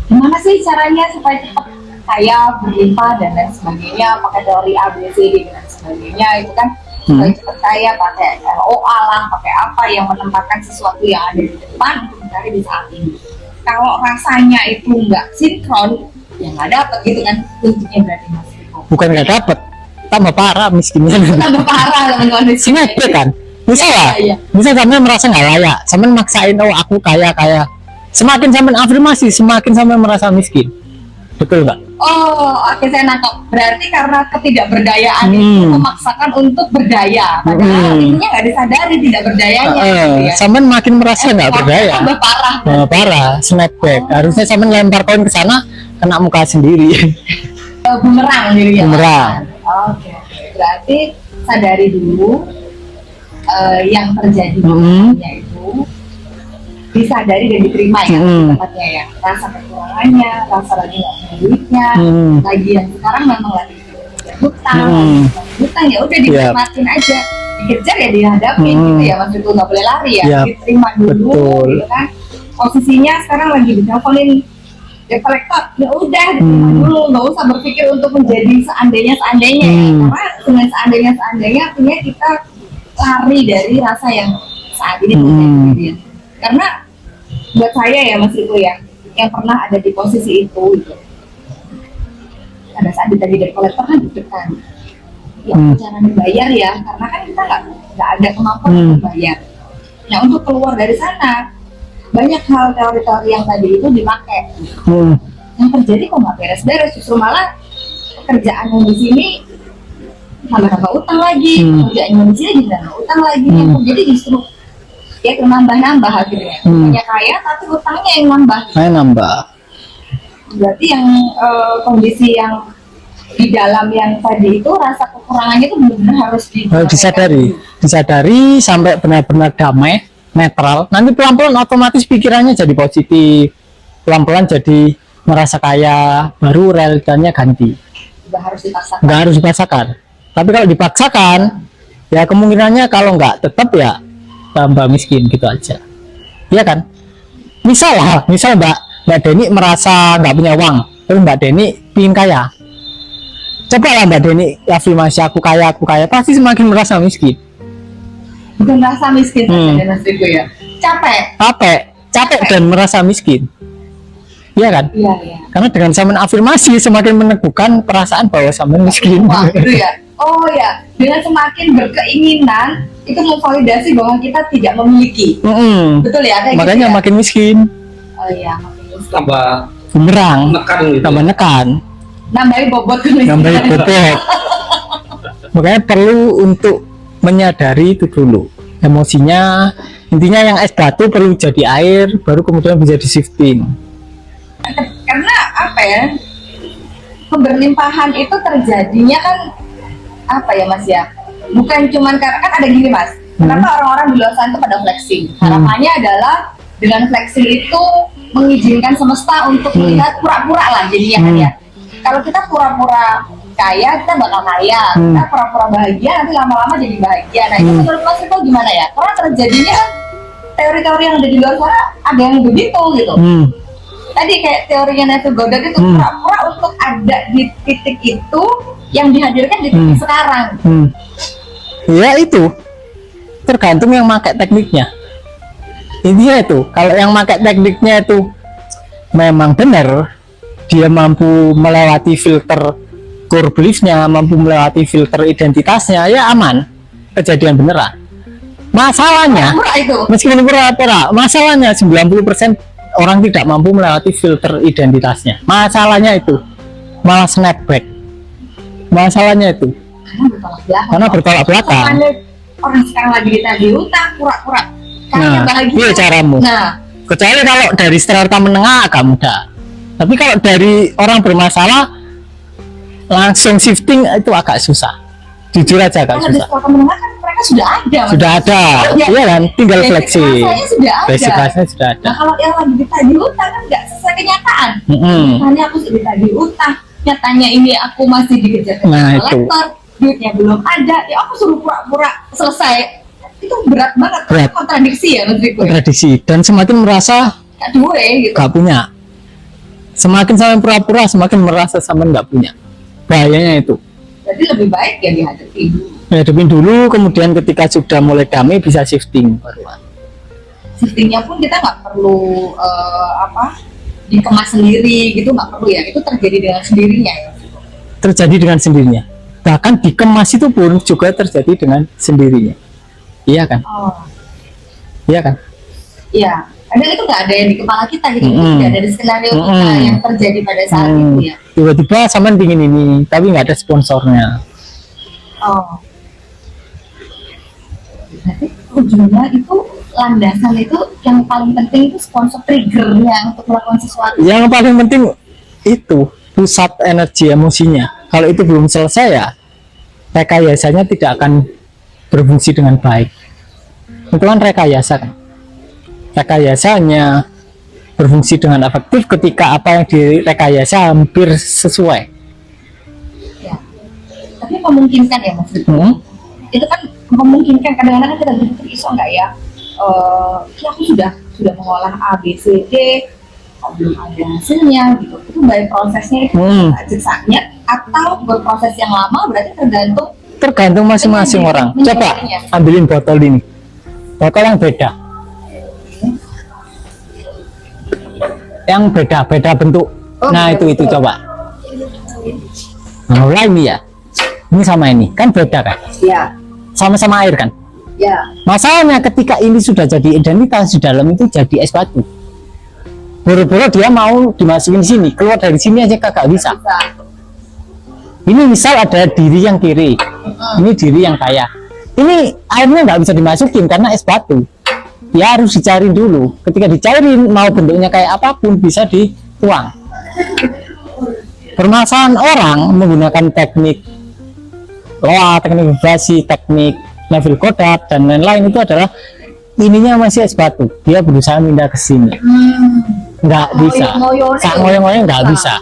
gimana sih caranya supaya cepat kaya, berlimpah dan lain sebagainya, pakai teori ABCD dan sebagainya, itu kan supaya cepat kaya pakai LOA lah, pakai apa yang menempatkan sesuatu yang ada di depan untuk mencari di saat ini. Kalau rasanya itu nggak sinkron, ya nggak dapet gitu kan, kuncinya berarti Mas Riko. Bukan nggak dapet, tambah parah miskinnya. Tambah parah teman-teman. Snapback kan? Misal sampai merasa nggak layak, sampai maksain oh aku kaya. Semakin sampai afirmasi, semakin sampai merasa miskin. Betul nggak? Oh, oke, saya nangkep. Berarti karena ketidakberdayaan itu memaksakan untuk berdaya, padahal intinya nggak disadari tidak berdayanya. Gitu ya. Sampean makin merasa nggak berdaya. Tambah parah. Parah, snapback. Harusnya sampean lempar koin ke sana, kena muka sendiri. Bumerang gitu ya. Bumerang. Oke. Berarti sadari dulu yang terjadi itu disadari dan diterima ya tempatnya ya, rasa kekurangannya, rasa lagi nggak punya duitnya, lagi yang sekarang memang lagi hutang, hutang ya udah dinikmatin aja, dikejar ya dihadapin gitu ya, Mas, itu nggak boleh lari ya, diterima dulu gitu kan. Posisinya sekarang lagi diteleponin debt collector, ya udah diterima dulu, nggak usah berpikir untuk menjadi seandainya ya, karena dengan seandainya artinya kita lari dari rasa yang saat ini terjadi. Karena buat saya ya, Mas Riko ya, yang pernah ada di posisi itu gitu. Pada saat ditagih dari kolektor kan deg-degan. Ya cara dibayar ya, karena kan kita nggak ada kemampuan untuk bayar. Nah, untuk keluar dari sana banyak hal teori-teori yang tadi itu dipakai. Yang terjadi kok nggak beres-beres, justru malah pekerjaan yang di sini tambah utang lagi, pekerjaan yang di sini juga utang lagi. Yang terjadi justru ya nambah-nambah akhirnya. Punya kaya tapi utangnya yang nambah. Berarti yang kondisi yang di dalam yang tadi itu rasa kekurangannya itu benar-benar harus disadari sampai benar-benar damai, netral. Nanti pelan-pelan otomatis pikirannya jadi positif. Pelan-pelan jadi merasa kaya, baru realitanya ganti. Nggak harus dipaksakan. Tapi kalau dipaksakan, ya kemungkinannya kalau nggak tetap ya tambah miskin gitu aja, iya kan? Misal Mbak Deni merasa nggak punya uang, terus Mbak Deni pingin kaya, coba lah Mbak Deni afirmasi aku kaya, pasti semakin merasa miskin. Bukan merasa miskin saja, Mas Riko ya, capek dan merasa miskin, iya kan? Iya. Karena dengan sampean afirmasi semakin meneguhkan perasaan bahwa sampean miskin. Wah, gitu ya. Oh ya, dengan semakin berkeinginan itu memvalidasi bahwa kita tidak memiliki. Betul ya, kayak makanya gitu ya? Makin miskin. Oh iya, makin miskin. Tambah bumerang, tambah nekan. Nambahin bobot. Makanya perlu untuk menyadari itu dulu. Emosinya, intinya yang es batu perlu jadi air, baru kemudian bisa di shifting. Karena apa ya? Keberlimpahan itu terjadinya kan apa ya, Mas ya? Bukan cuman karena kan ada gini, Mas. Kenapa orang-orang di luar sana itu pada flexing? Harapannya adalah dengan flexing itu mengizinkan semesta untuk melihat pura-pura lah jadinya kan ya. Kalau kita pura-pura kaya, kita bakal kaya. Kita pura-pura bahagia, nanti lama-lama jadi bahagia. Nah, itu menurut Mas itu gimana ya? Karena terjadinya kan teori-teori yang ada di luar sana ada yang begitu gitu. Tadi kayak teorinya Neville Goddard itu pura-pura untuk ada di titik itu yang dihadirkan di titik sekarang. Ya itu tergantung yang pakai tekniknya. Intinya itu kalau yang pakai tekniknya itu memang benar, dia mampu melewati filter core beliefnya, mampu melewati filter identitasnya, ya aman, kejadian beneran. Masalahnya meskipun pura-pura, masalahnya 90% orang tidak mampu melewati filter identitasnya. Masalahnya itu malah snapback. Masalahnya itu karena bertolak belakang. Orang sekarang lagi ditagih utang, pura-pura kaya bahagia. Iya caramu. Kecuali kalau dari strata menengah agak mudah. Tapi kalau dari orang bermasalah langsung shifting itu agak susah. Jujur aja agak susah. Di strata menengah kan mereka sudah ada. Sudah ada. Iya kan, tinggal flexing. Basic rasanya sudah ada. Nah, kalau yang lagi ditagih utang kan nggak sesuai kenyataan. Misalnya aku sudah ditagih utang, nyatanya ini aku masih dikejar kolektor, duitnya belum ada, ya aku suruh pura-pura selesai. Itu berat banget, kontradiksi ya Mas Riko. Kontradiksi, dan semakin merasa gak punya. Semakin sampai pura-pura, semakin merasa sampai nggak punya. Bahayanya itu. Jadi lebih baik ya dihadapin dulu. Dihadapin dulu, kemudian ketika sudah mulai damai bisa shifting. Shiftingnya pun kita nggak perlu dikemas sendiri gitu, nggak perlu ya. Itu terjadi dengan sendirinya ya. Terjadi dengan sendirinya. Bahkan dikemas itu pun juga terjadi dengan sendirinya. Iya kan? Iya kan? Iya. Kadang itu nggak ada yang di kepala kita gitu, tidak ada di skenario kita yang terjadi pada saat itu ya. Tiba-tiba sama pingin ini, tapi nggak ada sponsornya. Oh. Berarti ujungnya itu landasan itu yang paling penting itu sponsor triggernya untuk melakukan sesuatu. Yang paling penting itu pusat energi emosinya. Kalau itu belum selesai ya, rekayasanya tidak akan berfungsi dengan baik. Itu kan rekayasa kan. Rekayasanya berfungsi dengan efektif ketika apa yang direkayasa hampir sesuai. Ya. Tapi memungkinkan ya Mas. Itu kan memungkinkan, kadang-kadang kita berpikir iso nggak ya, ya aku sudah mengolah A, B, C, D, belum ada hasilnya gitu. Itu baik prosesnya itu sesaknya atau berproses yang lama, berarti tergantung masing-masing orang. Coba ambilin botol ini, botol yang beda, beda bentuk. Nah itu coba. Nah, mulai ini ya, ini sama ini kan beda kan? Ya. Sama-sama air kan? Ya. Masalahnya ketika ini sudah jadi identitas di dalam itu jadi es batu. Boro-boro dia mau dimasukin di sini, keluar dari sini aja kagak bisa. Ini misal ada diri yang kiri, ini diri yang kaya. Ini airnya nggak bisa dimasukin karena es batu. Dia harus dicairin dulu. Ketika dicairin, mau bentuknya kayak apapun bisa dituang. Permasalahan orang menggunakan teknik loa, teknik vibrasi, teknik Neville Goddard dan lain-lain itu adalah ininya masih es batu. Dia berusaha pindah ke sini, nggak bisa. Sak ngoyong-ngoyong nggak bisa.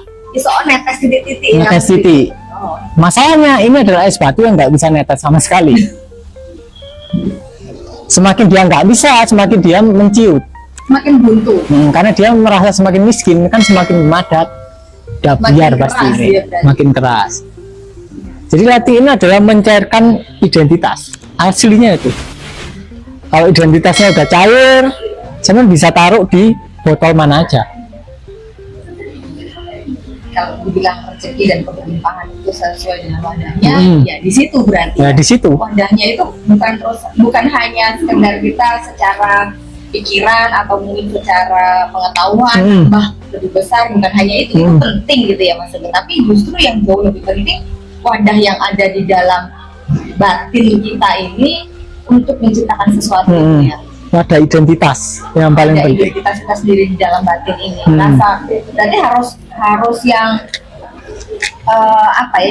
Netes titik-titik. Netes titik. Masalahnya ini adalah es batu yang nggak bisa netes sama sekali. Semakin dia nggak bisa, semakin dia menciut. Semakin buntu. Karena dia merasa semakin miskin, kan semakin memadat. Udah biar pasti ini, makin keras. Jadi latih ini adalah mencairkan identitas aslinya itu. Kalau identitasnya udah cair, cuman bisa taruh di botol mana aja. Kalau dibilang rezeki dan keberlimpahan itu sesuai dengan wadahnya, ya di situ berarti. Ya di situ. Wadahnya itu bukan hanya sekedar kita secara pikiran atau mungkin secara pengetahuan, lebih besar, bukan hanya itu penting gitu ya Mas. Tapi justru yang jauh lebih penting wadah yang ada di dalam batin kita ini untuk menciptakan sesuatu ya. Wadah identitas yang paling penting. Identitas kita sendiri di dalam batin ini. Rasa berarti harus yang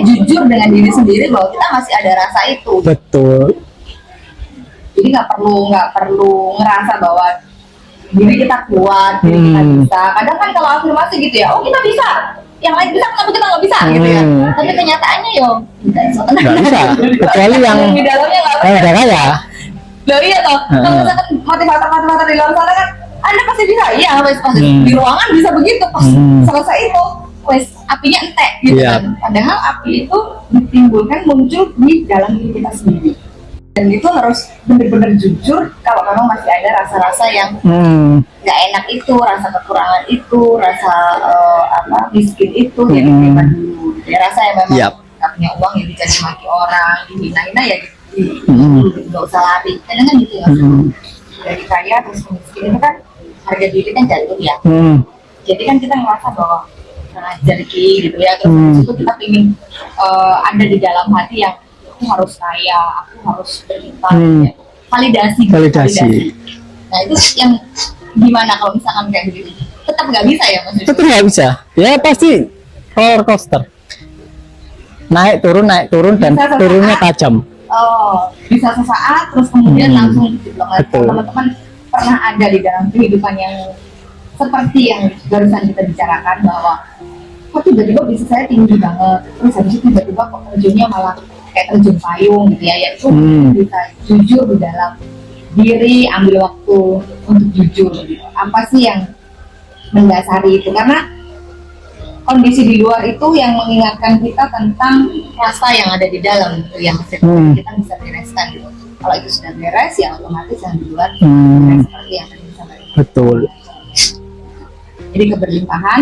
jujur dengan diri sendiri bahwa kita masih ada rasa itu. Betul. Jadi nggak perlu ngerasa bahwa diri kita kuat, diri kita bisa. Kadang kan kalau afirmasi gitu ya, oh kita bisa. Yang lain bisa, kenapa kita nggak bisa gitu ya. Tapi kenyataannya nggak bisa. Kecuali yang di dalamnya nggak kaya. Loh iya toh, kalau misalkan motivator di luar sana kan, Anda pasti bisa, iya pasti di ruangan bisa begitu, pas selesai itu, apinya entek gitu kan. Padahal api itu ditimbulkan muncul di dalam diri kita sendiri. Dan itu harus benar-benar jujur kalau memang masih ada rasa-rasa yang nggak enak itu, rasa kekurangan itu, rasa miskin itu, yang diterima dulu. Ya, rasa yang memang nggak punya uang ya dicaci maki orang, dihina-hina ya nggak usah lari. Kadang kan gitu ya. Dari kaya terus miskin itu kan harga diri kan jatuh ya. Jadi kan kita ngerasa bahwa ngajar gitu ya, terus itu kita ingin ada di dalam hati yang aku harus kaya, aku harus berlimpah, ya. Validasi. Nah itu yang gimana kalau misalkan kayak begitu? Tetap nggak bisa ya Mas? Tetap nggak bisa. Ya pasti roller coaster. Naik turun dan bisa turunnya tajam. Oh, bisa sesaat terus kemudian langsung gitu. Teman-teman pernah ada di dalam kehidupan yang seperti yang barusan kita bicarakan bahwa kok tiba-tiba bisa saya tinggi banget, terus habis itu tiba-tiba kok terjunnya malah kayak terjun payung gitu ya, yaitu bisa jujur di dalam diri, ambil waktu untuk jujur gitu. Apa sih yang mendasari itu? Karena kondisi di luar itu yang mengingatkan kita tentang rasa yang ada di dalam gitu, yang kita bisa bereskan gitu. Kalau itu sudah beres ya otomatis yang di luar beres seperti yang tadi disampaikan. Betul. Jadi keberlimpahan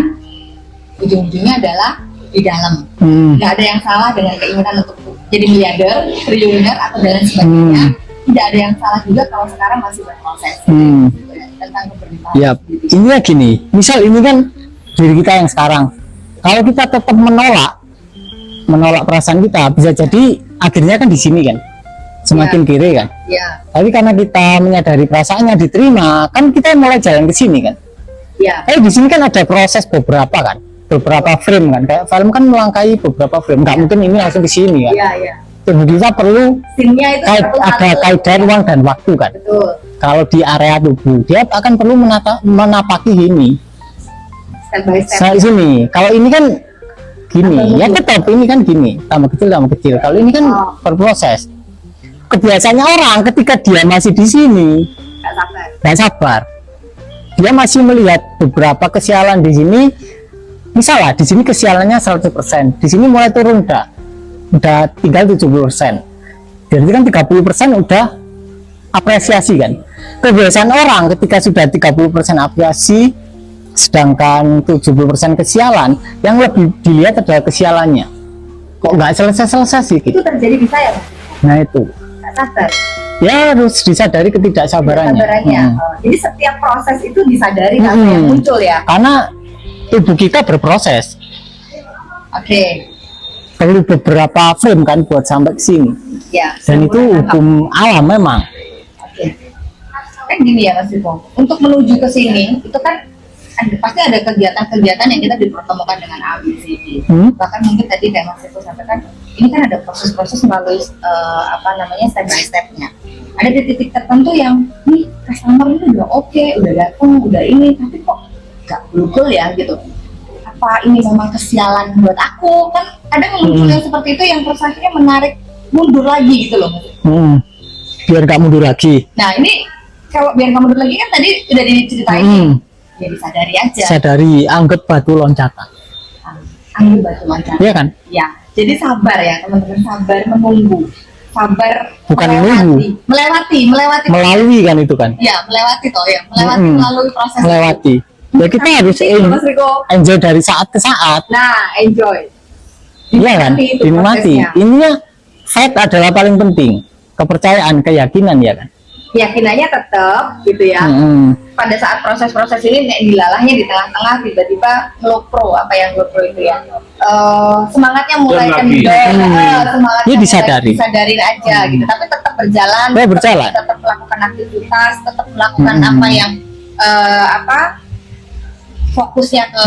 ujung-ujungnya adalah di dalam. Nggak ada yang salah dengan keinginan untuk jadi miliarder, triliuner atau dan sebagainya. tidak ada yang salah juga kalau sekarang masih berproses tentang keberlimpahan. Ya, intinya gini, misal ini kan diri kita yang sekarang, kalau kita tetap menolak perasaan kita, bisa jadi akhirnya kan di sini kan, semakin kiri kan. Ya. Tapi karena kita menyadari perasaannya diterima, kan kita mulai jalan ke sini kan. Ya. Di sini kan ada proses beberapa frame kan, kayak film kan melangkahi beberapa frame, nggak mungkin ini langsung ke sini kan. Iya, iya. Jadi kita perlu Scene-nya itu ada kaidah ruang dan waktu kan. Betul. Kalau di area tubuh dia akan perlu menapaki ini. Step by step. Saya sini. Kalau ini kan gini, ya tetap ini kan gini, tambah kecil. Kalau ini kan berproses. Kebiasaannya orang ketika dia masih di sini, nggak sabar. Dia masih melihat beberapa kesialan di sini. Misalnya di sini kesialannya 100%, di sini mulai turun udah tinggal 70%. Jadi kan 30% udah apresiasi kan. Kebiasaan orang ketika sudah 30% apresiasi, sedangkan 70% kesialan, yang lebih dilihat adalah kesialannya. Kok nggak selesai sih gitu. Itu terjadi di saya, Mas. Nah itu. Nggak sadar. Ya harus disadari ketidaksabarannya. Jadi setiap proses itu disadari apa yang muncul ya. Karena tubuh kita berproses. Oke. Perlu beberapa frame kan buat sampai ke sini. Ya. Dan itu hukum alam memang. Oke. Kan gini ya Mas Riko. Untuk menuju ke sini itu kan pasti ada kegiatan-kegiatan yang kita dipertemukan dengan A, B, C, D. Bahkan mungkin tadi kayak Mas Riko sampaikan, ini kan ada proses-proses melalui step by stepnya. Ada di titik tertentu yang nih customer ini udah oke, udah datang, udah ini, tapi kok gak global ya gitu. Apa ini memang kesialan buat aku? Kan ada muncul yang seperti itu yang terus akhirnya menarik mundur lagi gitu loh. Biar gak mundur lagi. Nah ini kalau biar gak mundur lagi kan tadi udah diceritain. Ya disadari aja. Sadari, anggap batu loncatan. Anggap batu loncatan. Iya kan? Ya. Jadi sabar ya teman-teman, sabar menunggu. Sabar bukan melewati melalui kan itu kan. Ya, melewati toh ya, melalui proses melewati. Ya kita harus enjoy dari saat ke saat. Nah, enjoy. Iya kan? Dinikmati. Ininya faith adalah paling penting. Kepercayaan, keyakinan ya kan. Keyakinannya tetap gitu ya. Pada saat proses-proses ini dilalahnya di tengah-tengah tiba-tiba ngelopro, apa yang ngelopro itu ya. Semangatnya mulai kendor, semangatnya disadarin aja gitu. Tapi tetap berjalan. Tetap melakukan aktivitas, tetap melakukan apa yang fokusnya ke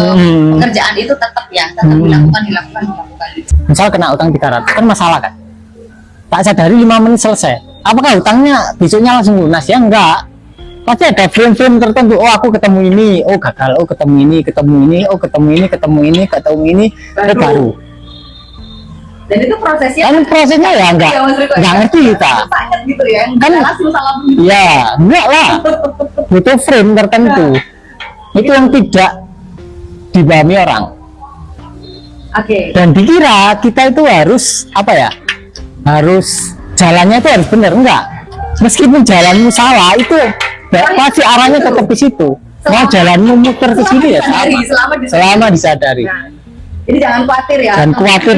pekerjaan itu tetap dilakukan. Misal kena utang 300 kan masalah kan. Tak sadari 5 menit selesai. Apakah utangnya besoknya langsung lunas? Ya enggak. Pasti ada frame-frame tertentu. Oh aku ketemu ini, oh gagal, oh ketemu ini, oh ketemu ini, baru. Dan itu prosesnya. Kan prosesnya ya enggak ngerti kita. Gitu ya. Kan langsung salah begitu. Ya enggak lah. Butuh frame tertentu. Itu yang tidak dipahami orang. Oke. Dan dikira kita itu harus apa ya? Harus jalannya itu harus benar, enggak. Meskipun jalanmu salah itu pasti arahnya tetap ke situ. Mau jalanmu muter ke sini ya selama disadari. Nah, jadi jangan khawatir ya. Dan khawatir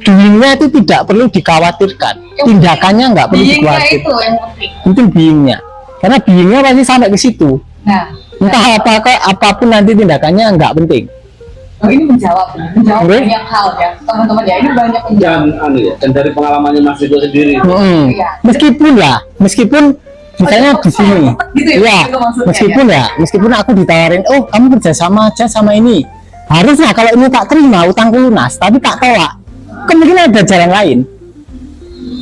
doingnya itu tidak perlu dikhawatirkan. Tindakannya enggak perlu dikhawatirkan. Itu yang penting. Itu beingnya. Karena beingnya pasti sampai ke situ. Nah, entah apapun nanti tindakannya enggak penting. Oh, ini menjawab banyak hal ya teman-teman ya, ini banyak menjawab. Dan dari pengalamannya Mas Riko sendiri. Meskipun misalnya di sini, gitu ya, meskipun aku ditawarin, oh kamu kerja sama aja sama ini, harusnya kalau ini tak terima utangku lunas, tapi tak tolak, kemungkinan ada jalan lain.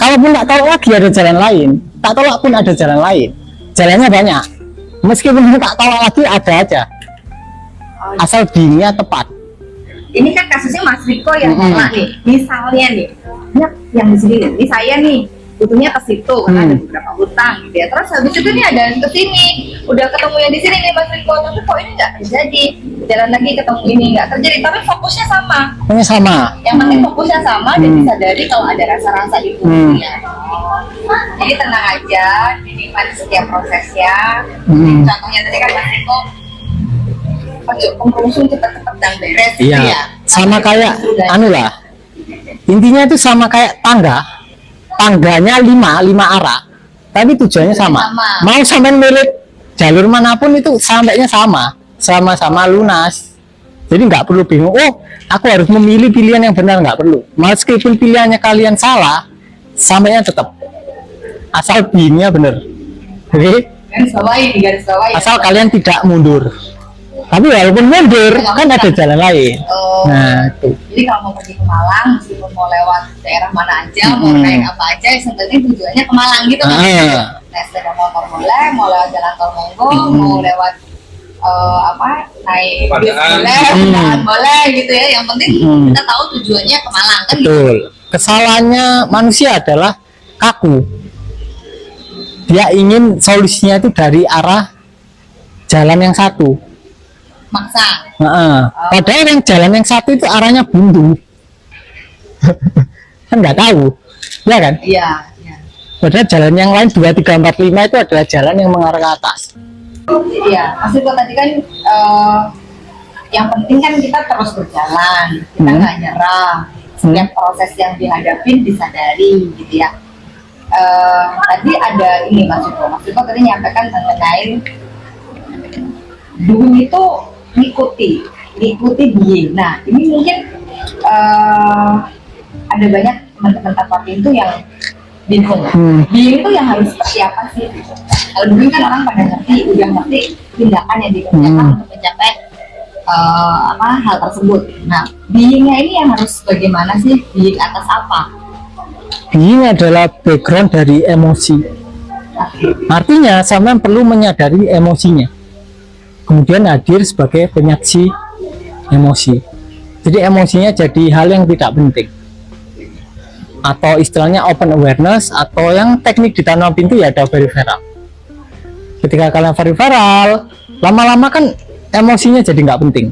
Kalaupun tak tolak lagi ada jalan lain, tak tolak pun ada jalan lain, jalannya banyak. Meskipun tak tolak lagi ada aja, asal bingnya tepat. Ini kan kasusnya Mas Riko yang tolak nih. Misalnya nih, yang di sini nih, ini saya nih butuhnya ke situ karena ada beberapa utang gitu ya. Terus habis itu nih ada yang ke sini, udah ketemu yang di sini nih Mas Riko, tapi kok ini nggak terjadi. Jalan lagi ketemu ini nggak terjadi, tapi fokusnya sama. Yang penting fokusnya sama dan disadari kalau ada rasa-rasa di tubuhnya. Jadi tenang aja, dinikmati setiap prosesnya. Contohnya tadi kan Mas Riko, pengurusan cepat-cepat dan beres gitu ya. Sama kayak intinya itu sama kayak tangganya 5 arah. tapi tujuannya sama. Mau sampean milih jalur manapun itu sampainya sama lunas. Jadi nggak perlu bingung, oh aku harus memilih pilihan yang benar, nggak perlu. Meskipun pilihannya kalian salah, sampainya tetap asal bimbingnya benar. Oke? Garis bawahi. Asal kalian tidak mundur. Tapi walaupun mundur kan ada jalan lain. Nah itu. Jadi kalau mau pergi ke Malang, meskipun mau lewat daerah mana aja, mau naik apa aja, sebenarnya tujuannya ke Malang gitu kan? Naik sepeda motor boleh, mau lewat jalan tol monggo, mau lewat naik bis boleh, jalan boleh gitu ya. Yang penting kita tahu tujuannya ke Malang kan? Betul. Gitu. Kesalahannya manusia adalah kaku. Dia ingin solusinya itu dari arah jalan yang satu. Maksa. Padahal yang jalan yang satu itu arahnya buntu. Kan nggak tahu, ya kan? Iya. Padahal jalan yang lain 2, 3, 4, 5 itu adalah jalan yang mengarah ke atas. Iya, maksudnya tadi kan yang penting kan kita terus berjalan, kita nggak nyerah. Setiap proses yang dihadapin disadari gitu ya. Tadi ada ini Mas Yuko tadi nyampaikan mengenai doing itu ngikuti being. Nah ini mungkin ada banyak teman-teman tanpa pintu yang bingung. Being itu yang harus seperti apa sih? Kalau doing kan orang pada udah ngerti tindakan yang dikerjakan untuk mencapai hal tersebut. Nah beingnya ini yang harus bagaimana sih? Being atas apa? Being adalah background dari emosi. Artinya sampean perlu menyadari emosinya, kemudian hadir sebagai penyaksi emosi. Jadi emosinya jadi hal yang tidak penting, atau istilahnya open awareness, atau yang teknik di tanam pintu ya ada peripheral. Ketika kalian peripheral, lama-lama kan emosinya jadi nggak penting,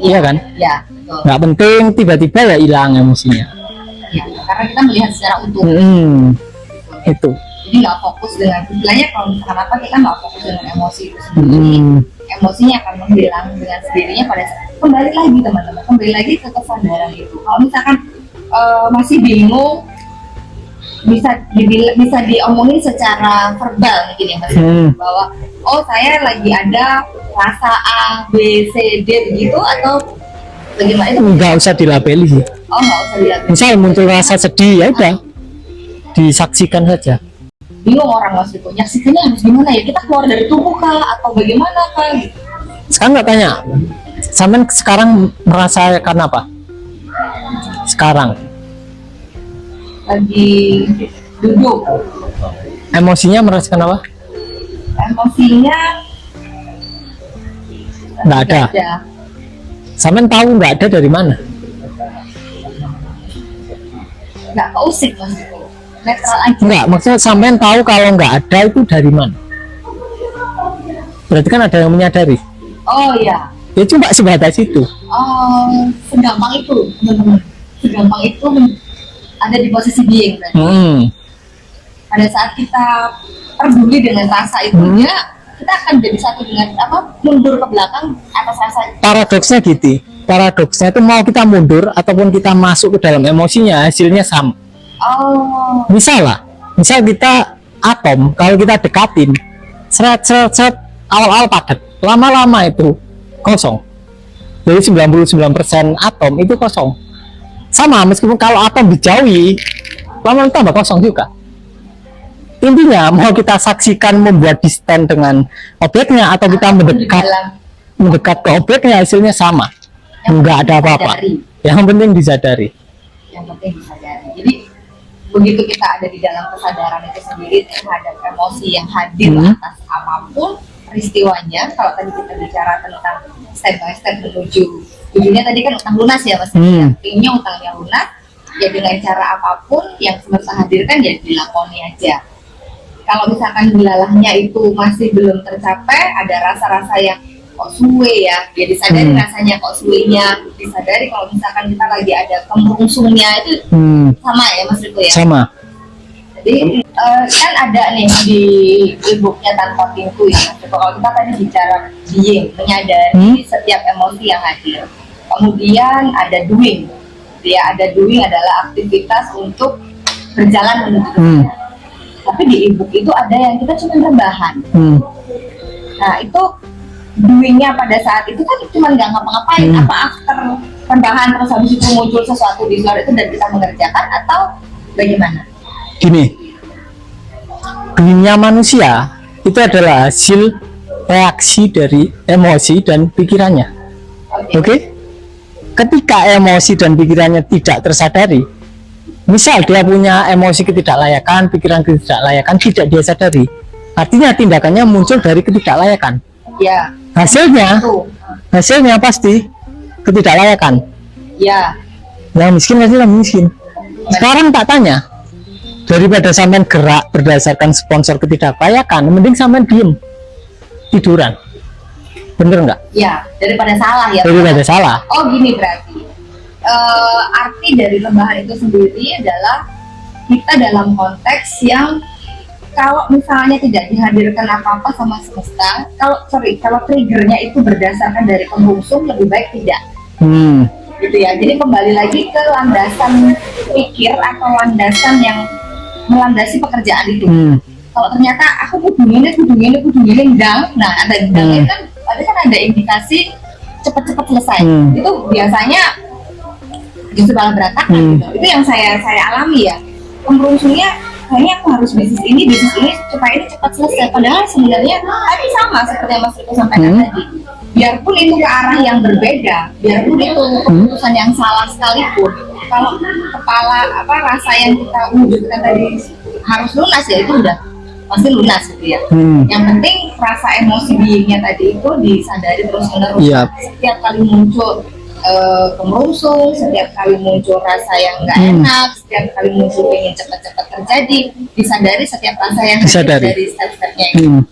iya kan? Ya, nggak penting, tiba-tiba ya hilang emosinya. Ya, karena kita melihat secara utuh. Itu. Jadi nggak fokus dengan istilahnya, kalau misalkan apa kita nggak fokus dengan emosi itu sendiri, emosinya akan menghilang dengan sendirinya pada saat kembali lagi teman-teman, kembali lagi ke kesadaran itu. Kalau misalkan masih bingung, bisa diomongin secara verbal gitu ya Mas, bahwa oh saya lagi ada rasa A, B, C, D begitu atau bagaimana itu? Nggak usah dilabeli. Oh nggak usah dilabeli. Misal muncul rasa sedih ya udah disaksikan saja. Bingung orang Mas Riko, nyaksikannya harus gimana ya? Kita keluar dari tubuh kah atau bagaimana kah? Gitu. Sekarang nggak tanya, sampean sekarang merasakan apa? Sekarang lagi duduk. Emosinya merasakan apa? Emosinya nggak ada. Sampean tahu nggak ada dari mana? Nggak keusik Mas Riko. Netral aja. Enggak, maksudnya sampean tahu kalau nggak ada itu dari mana? Berarti kan ada yang menyadari. Oh iya. Ya cuma sebatas itu. Oh, segampang itu teman-teman. Segampang itu ada di posisi being. Pada saat kita peduli dengan rasa itu ya, kita akan jadi satu dengan mundur ke belakang atas rasa. Paradoksnya gitu. Paradoksnya itu mau kita mundur ataupun kita masuk ke dalam emosinya hasilnya sama. Oh. Misal kita atom, kalau kita dekatin seret awal-awal padat, lama-lama itu kosong. Jadi 99% atom itu kosong. Sama meskipun kalau atom dijauhi, lama-lama tambah kosong juga. Intinya mau kita saksikan membuat distance dengan objeknya atau kita mendekat ke objeknya hasilnya sama. Enggak ada apa-apa. Yang penting disadari. Jadi begitu kita ada di dalam kesadaran itu sendiri terhadap emosi yang hadir atas apapun peristiwanya. Kalau tadi kita bicara tentang step by step menuju ujungnya tadi kan utang lunas ya Mas. Intinya utangnya lunas ya dengan cara apapun yang semesta hadirkan ya dilakoni aja. Kalau misalkan belalahnya itu masih belum tercapai, ada rasa-rasa yang kok suwe ya disadari rasanya kok suwenya, disadari kalau misalkan kita lagi ada kemerungsungnya itu sama ya Mas Riko ya? Sama. Jadi kan ada nih di e-booknya Tanpa Pintu ya Mas Riko, kalau kita tadi bicara being, menyadari setiap emosi yang hadir. Kemudian ada doing, ada doing adalah aktivitas untuk berjalan menuju Tapi di e-book itu ada yang kita cuma rebahan. Nah itu doingnya pada saat itu kan cuma nggak ngapa-ngapain. Apa after rebahan terus habis itu muncul sesuatu di luar itu dan kita mengerjakan atau bagaimana? Gini, dunia manusia itu adalah hasil reaksi dari emosi dan pikirannya. Oke? Ketika emosi dan pikirannya tidak tersadari, misal dia punya emosi ketidaklayakan, pikiran ketidaklayakan, tidak dia sadari, artinya tindakannya muncul dari ketidaklayakan. Ya. Hasilnya pasti ketidaklayakan. Ya. Yang miskin pasti yang miskin. Sekarang tak tanya, daripada sampean gerak berdasarkan sponsor ketidaklayakan, mending sampean diem tiduran. Bener nggak? Ya, daripada salah ya. Daripada salah. Oh gini berarti arti dari rebahan itu sendiri adalah kita dalam konteks yang kalau misalnya tidak dihadirkan apa-apa sama semesta, kalau triggernya itu berdasarkan dari pembungsung, lebih baik tidak. Gitu ya. Jadi kembali lagi ke landasan pikir atau landasan yang melandasi pekerjaan itu. Kalau ternyata aku kudu ini, nah ada indikasi cepat-cepat selesai. Itu biasanya justru malah berantakan gitu. Itu yang saya alami ya. Pemberungsungnya kayaknya aku harus bisnis ini supaya ini cepat selesai. Padahal sebenarnya tadi sama seperti yang Mas Riko sampaikan tadi. Biarpun itu ke arah yang berbeda, biarpun itu keputusan yang salah sekalipun, kalau kepala rasa yang kita wujudkan tadi harus lunas ya, itu udah pasti lunas gitu ya. Yang penting rasa emosi beingnya tadi itu disadari terus menerus. Setiap kali muncul kemerungsung, setiap kali muncul rasa yang nggak enak, setiap kali muncul ingin cepat-cepat terjadi, disadari setiap rasa yang dari step-stepnya itu.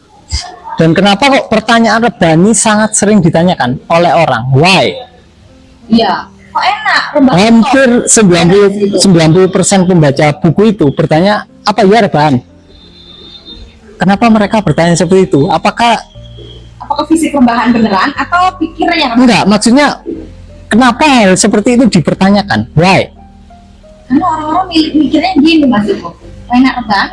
Dan kenapa kok pertanyaan rebani sangat sering ditanyakan oleh orang? Why? Iya, kok enak rebahan. Hampir 90% pembaca buku itu bertanya, apa ya rebahan? Kenapa mereka bertanya seperti itu? Apakah fisik rebahan beneran atau pikirannya? Enggak, maksudnya kenapa hal seperti itu dipertanyakan? Why? Karena orang-orang mikirnya gini Mas Iko. Enak rebahan,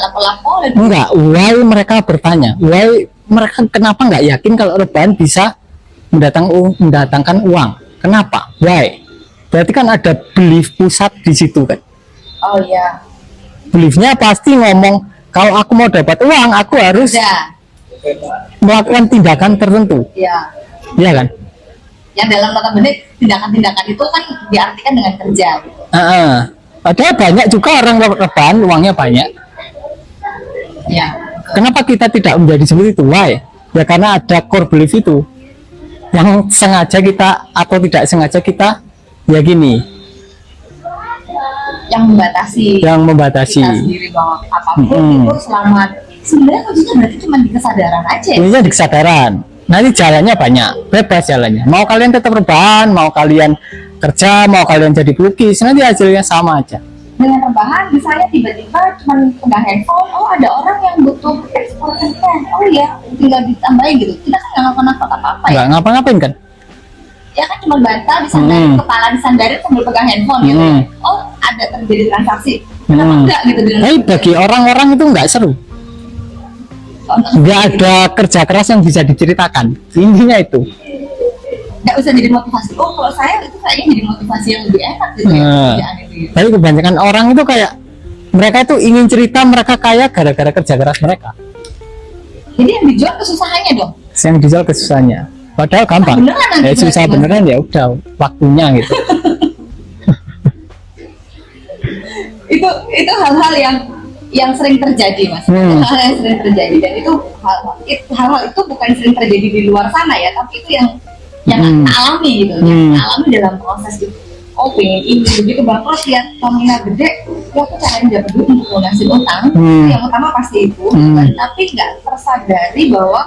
lapo-lapo. Enggak, why mereka bertanya? Why mereka kenapa nggak yakin kalau rebahan bisa mendatangkan uang? Kenapa? Why? Berarti kan ada belief pusat di situ kan? Oh iya. Beliefnya pasti ngomong, kalau aku mau dapat uang, aku harus melakukan tindakan tertentu. Iya. Iya kan? Yang dalam kata benar tindakan-tindakan itu kan diartikan dengan kerja. Padahal banyak juga orang rebahan uangnya banyak. Ya. Kenapa kita tidak menjadi seperti itu? Why? Ya karena ada core belief itu yang sengaja kita atau tidak sengaja kita ya gini. Yang membatasi. Kita sendiri bahwa apapun itu selamat. Sebenarnya kuncinya berarti cuma di kesadaran aja. Kuncinya di kesadaran. Nanti jalannya banyak, bebas jalannya. Mau kalian tetap rebahan, mau kalian kerja, mau kalian jadi pelukis, nanti hasilnya sama aja. Dengan rebahan, misalnya tiba-tiba cuma pegang handphone, oh ada orang yang butuh ekspor handphone, oh ya tinggal ditambahin gitu. Kita kan nggak ngelakuin apa-apa ya? Nggak ngapa-ngapain kan? Ya kan cuma bantal disandarin, kepala disandarin sambil pegang handphone gitu. Oh ada terjadi transaksi, kenapa enggak gitu? Tapi bagi orang-orang itu nggak seru. Nggak ada kerja keras yang bisa diceritakan. Intinya itu. Nggak usah jadi motivasi. Oh kalau saya itu kayaknya jadi motivasi yang lebih enak gitu ya. Tapi kebanyakan orang itu kayak mereka itu ingin cerita mereka kaya gara-gara kerja keras mereka. Jadi yang dijual kesusahannya dong. Yang dijual kesusahannya. Padahal gampang. Ya susah beneran ya udah waktunya gitu. itu hal-hal yang sering terjadi Mas. Hal-hal yang sering terjadi dan itu hal-hal itu bukan sering terjadi di luar sana ya, tapi itu yang kita alami gitu, yang kita alami dalam proses itu. Oh pengen ini, begitu bangkrut lihat nominal gede, ya aku caranya dapat duit untuk lunasin utang. Yang utama pasti itu, tapi nggak tersadari bahwa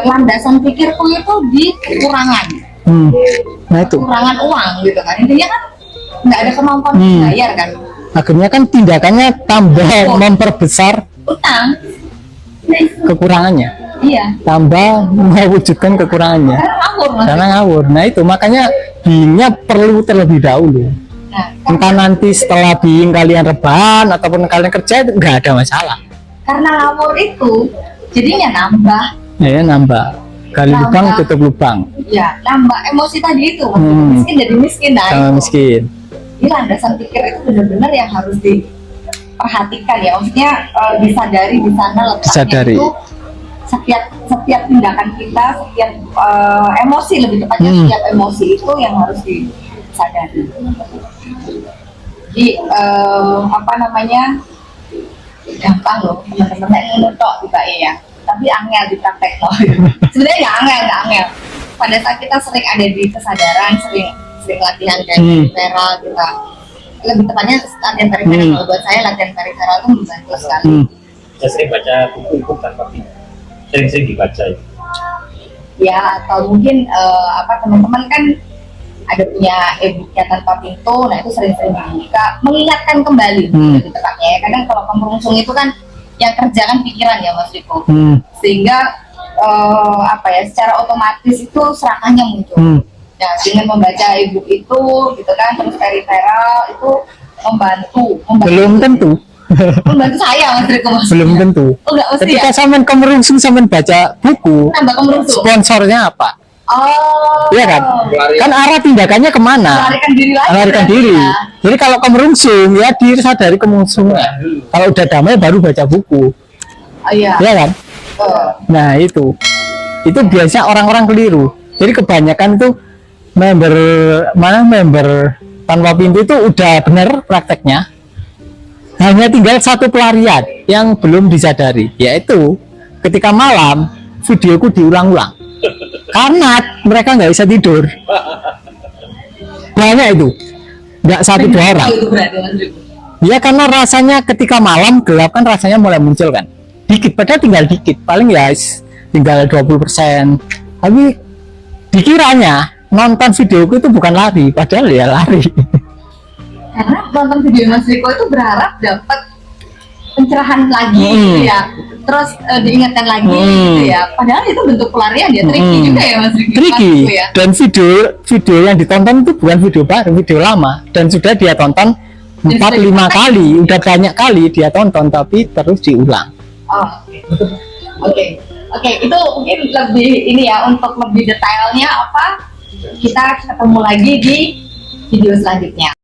landasan pikirku itu di kekurangan. Nah itu. Kekurangan uang gitu kan, intinya kan nggak ada kemampuan bayar kan. Akhirnya kan tindakannya tambah memperbesar utang, kekurangannya. Iya. Tambah mewujudkan kekurangannya. Karena ngawur. Nah itu makanya beingnya perlu terlebih dahulu. Nah Entah nanti setelah biing kalian rebahan ataupun kalian kerja itu nggak ada masalah. Karena ngawur itu jadinya nambah. Ya nambah. Gali Nambah. lubang tutup lubang. Ya, nambah emosi tadi itu. Miskin jadi miskin. Nah, Sama itu. miskin. Ini landasan pikir itu benar-benar yang harus diperhatikan ya. Maksudnya disadari di sana letaknya Disadari. itu setiap tindakan kita, setiap emosi lebih tepatnya setiap emosi itu yang harus disadari. Jadi apa namanya, gampang loh teman-teman yang tok juga ya, tapi angel dipraktek loh. Sebenarnya nggak angel. Pada saat kita sering ada di kesadaran, sering latihan dari periferal kita, lebih tepatnya latihan periferal. Kalau buat saya latihan periferal itu membantu sekali. Saya sering baca buku tanpa pintu, sering dibaca itu. Ya, atau mungkin apa teman-teman kan ada punya e-booknya tanpa pintu, nah itu sering-sering dibuka, mengingatkan kembali lebih tepatnya ya. Kadang kalau kemerungsung itu kan yang kerja kan pikiran ya Mas Riko, sehingga apa ya, secara otomatis itu serangannya muncul. Ya, dengan membaca e-book itu gitu kan, terus periferal itu membantu Belum tentu. membantu saya Mas Riko. Belum tentu. Oh, nggak mesti Ketika ya? sampean kemerungsung sampean baca buku, Tambah kemerungsung. sponsornya apa? Oh. Iya kan? Kan arah tindakannya kemana? Melarikan diri lagi. Melarikan berarti diri. ya. Jadi kalau kemerungsung ya disadari kemerungsungnya. Kalau udah damai baru baca buku. Oh iya. Iya kan? Nah itu biasanya orang-orang keliru. Jadi kebanyakan itu member tanpa pintu itu udah bener prakteknya. Hanya tinggal satu pelarian yang belum disadari, yaitu ketika malam videoku diulang-ulang. Karena mereka nggak bisa tidur. Banyak itu, nggak satu dua orang. Oh, itu berarti Mas Riko. Ya karena rasanya ketika malam gelap kan rasanya mulai muncul kan. Dikit, padahal tinggal dikit, paling ya tinggal 20%. Tapi dikiranya nonton videoku itu bukan lari, padahal ya lari. Karena nonton video Mas Riko itu berharap dapat pencerahan lagi gitu ya, terus diingatkan lagi gitu ya, padahal itu bentuk pelarian ya, tricky juga ya Mas Riko. Tricky. Mas Riko ya. Dan video yang ditonton itu bukan video baru, video lama, dan sudah dia tonton 4-5 kali, udah banyak kali dia tonton tapi terus diulang. Oh, oke, itu mungkin lebih ini ya, untuk lebih detailnya apa kita ketemu lagi di video selanjutnya.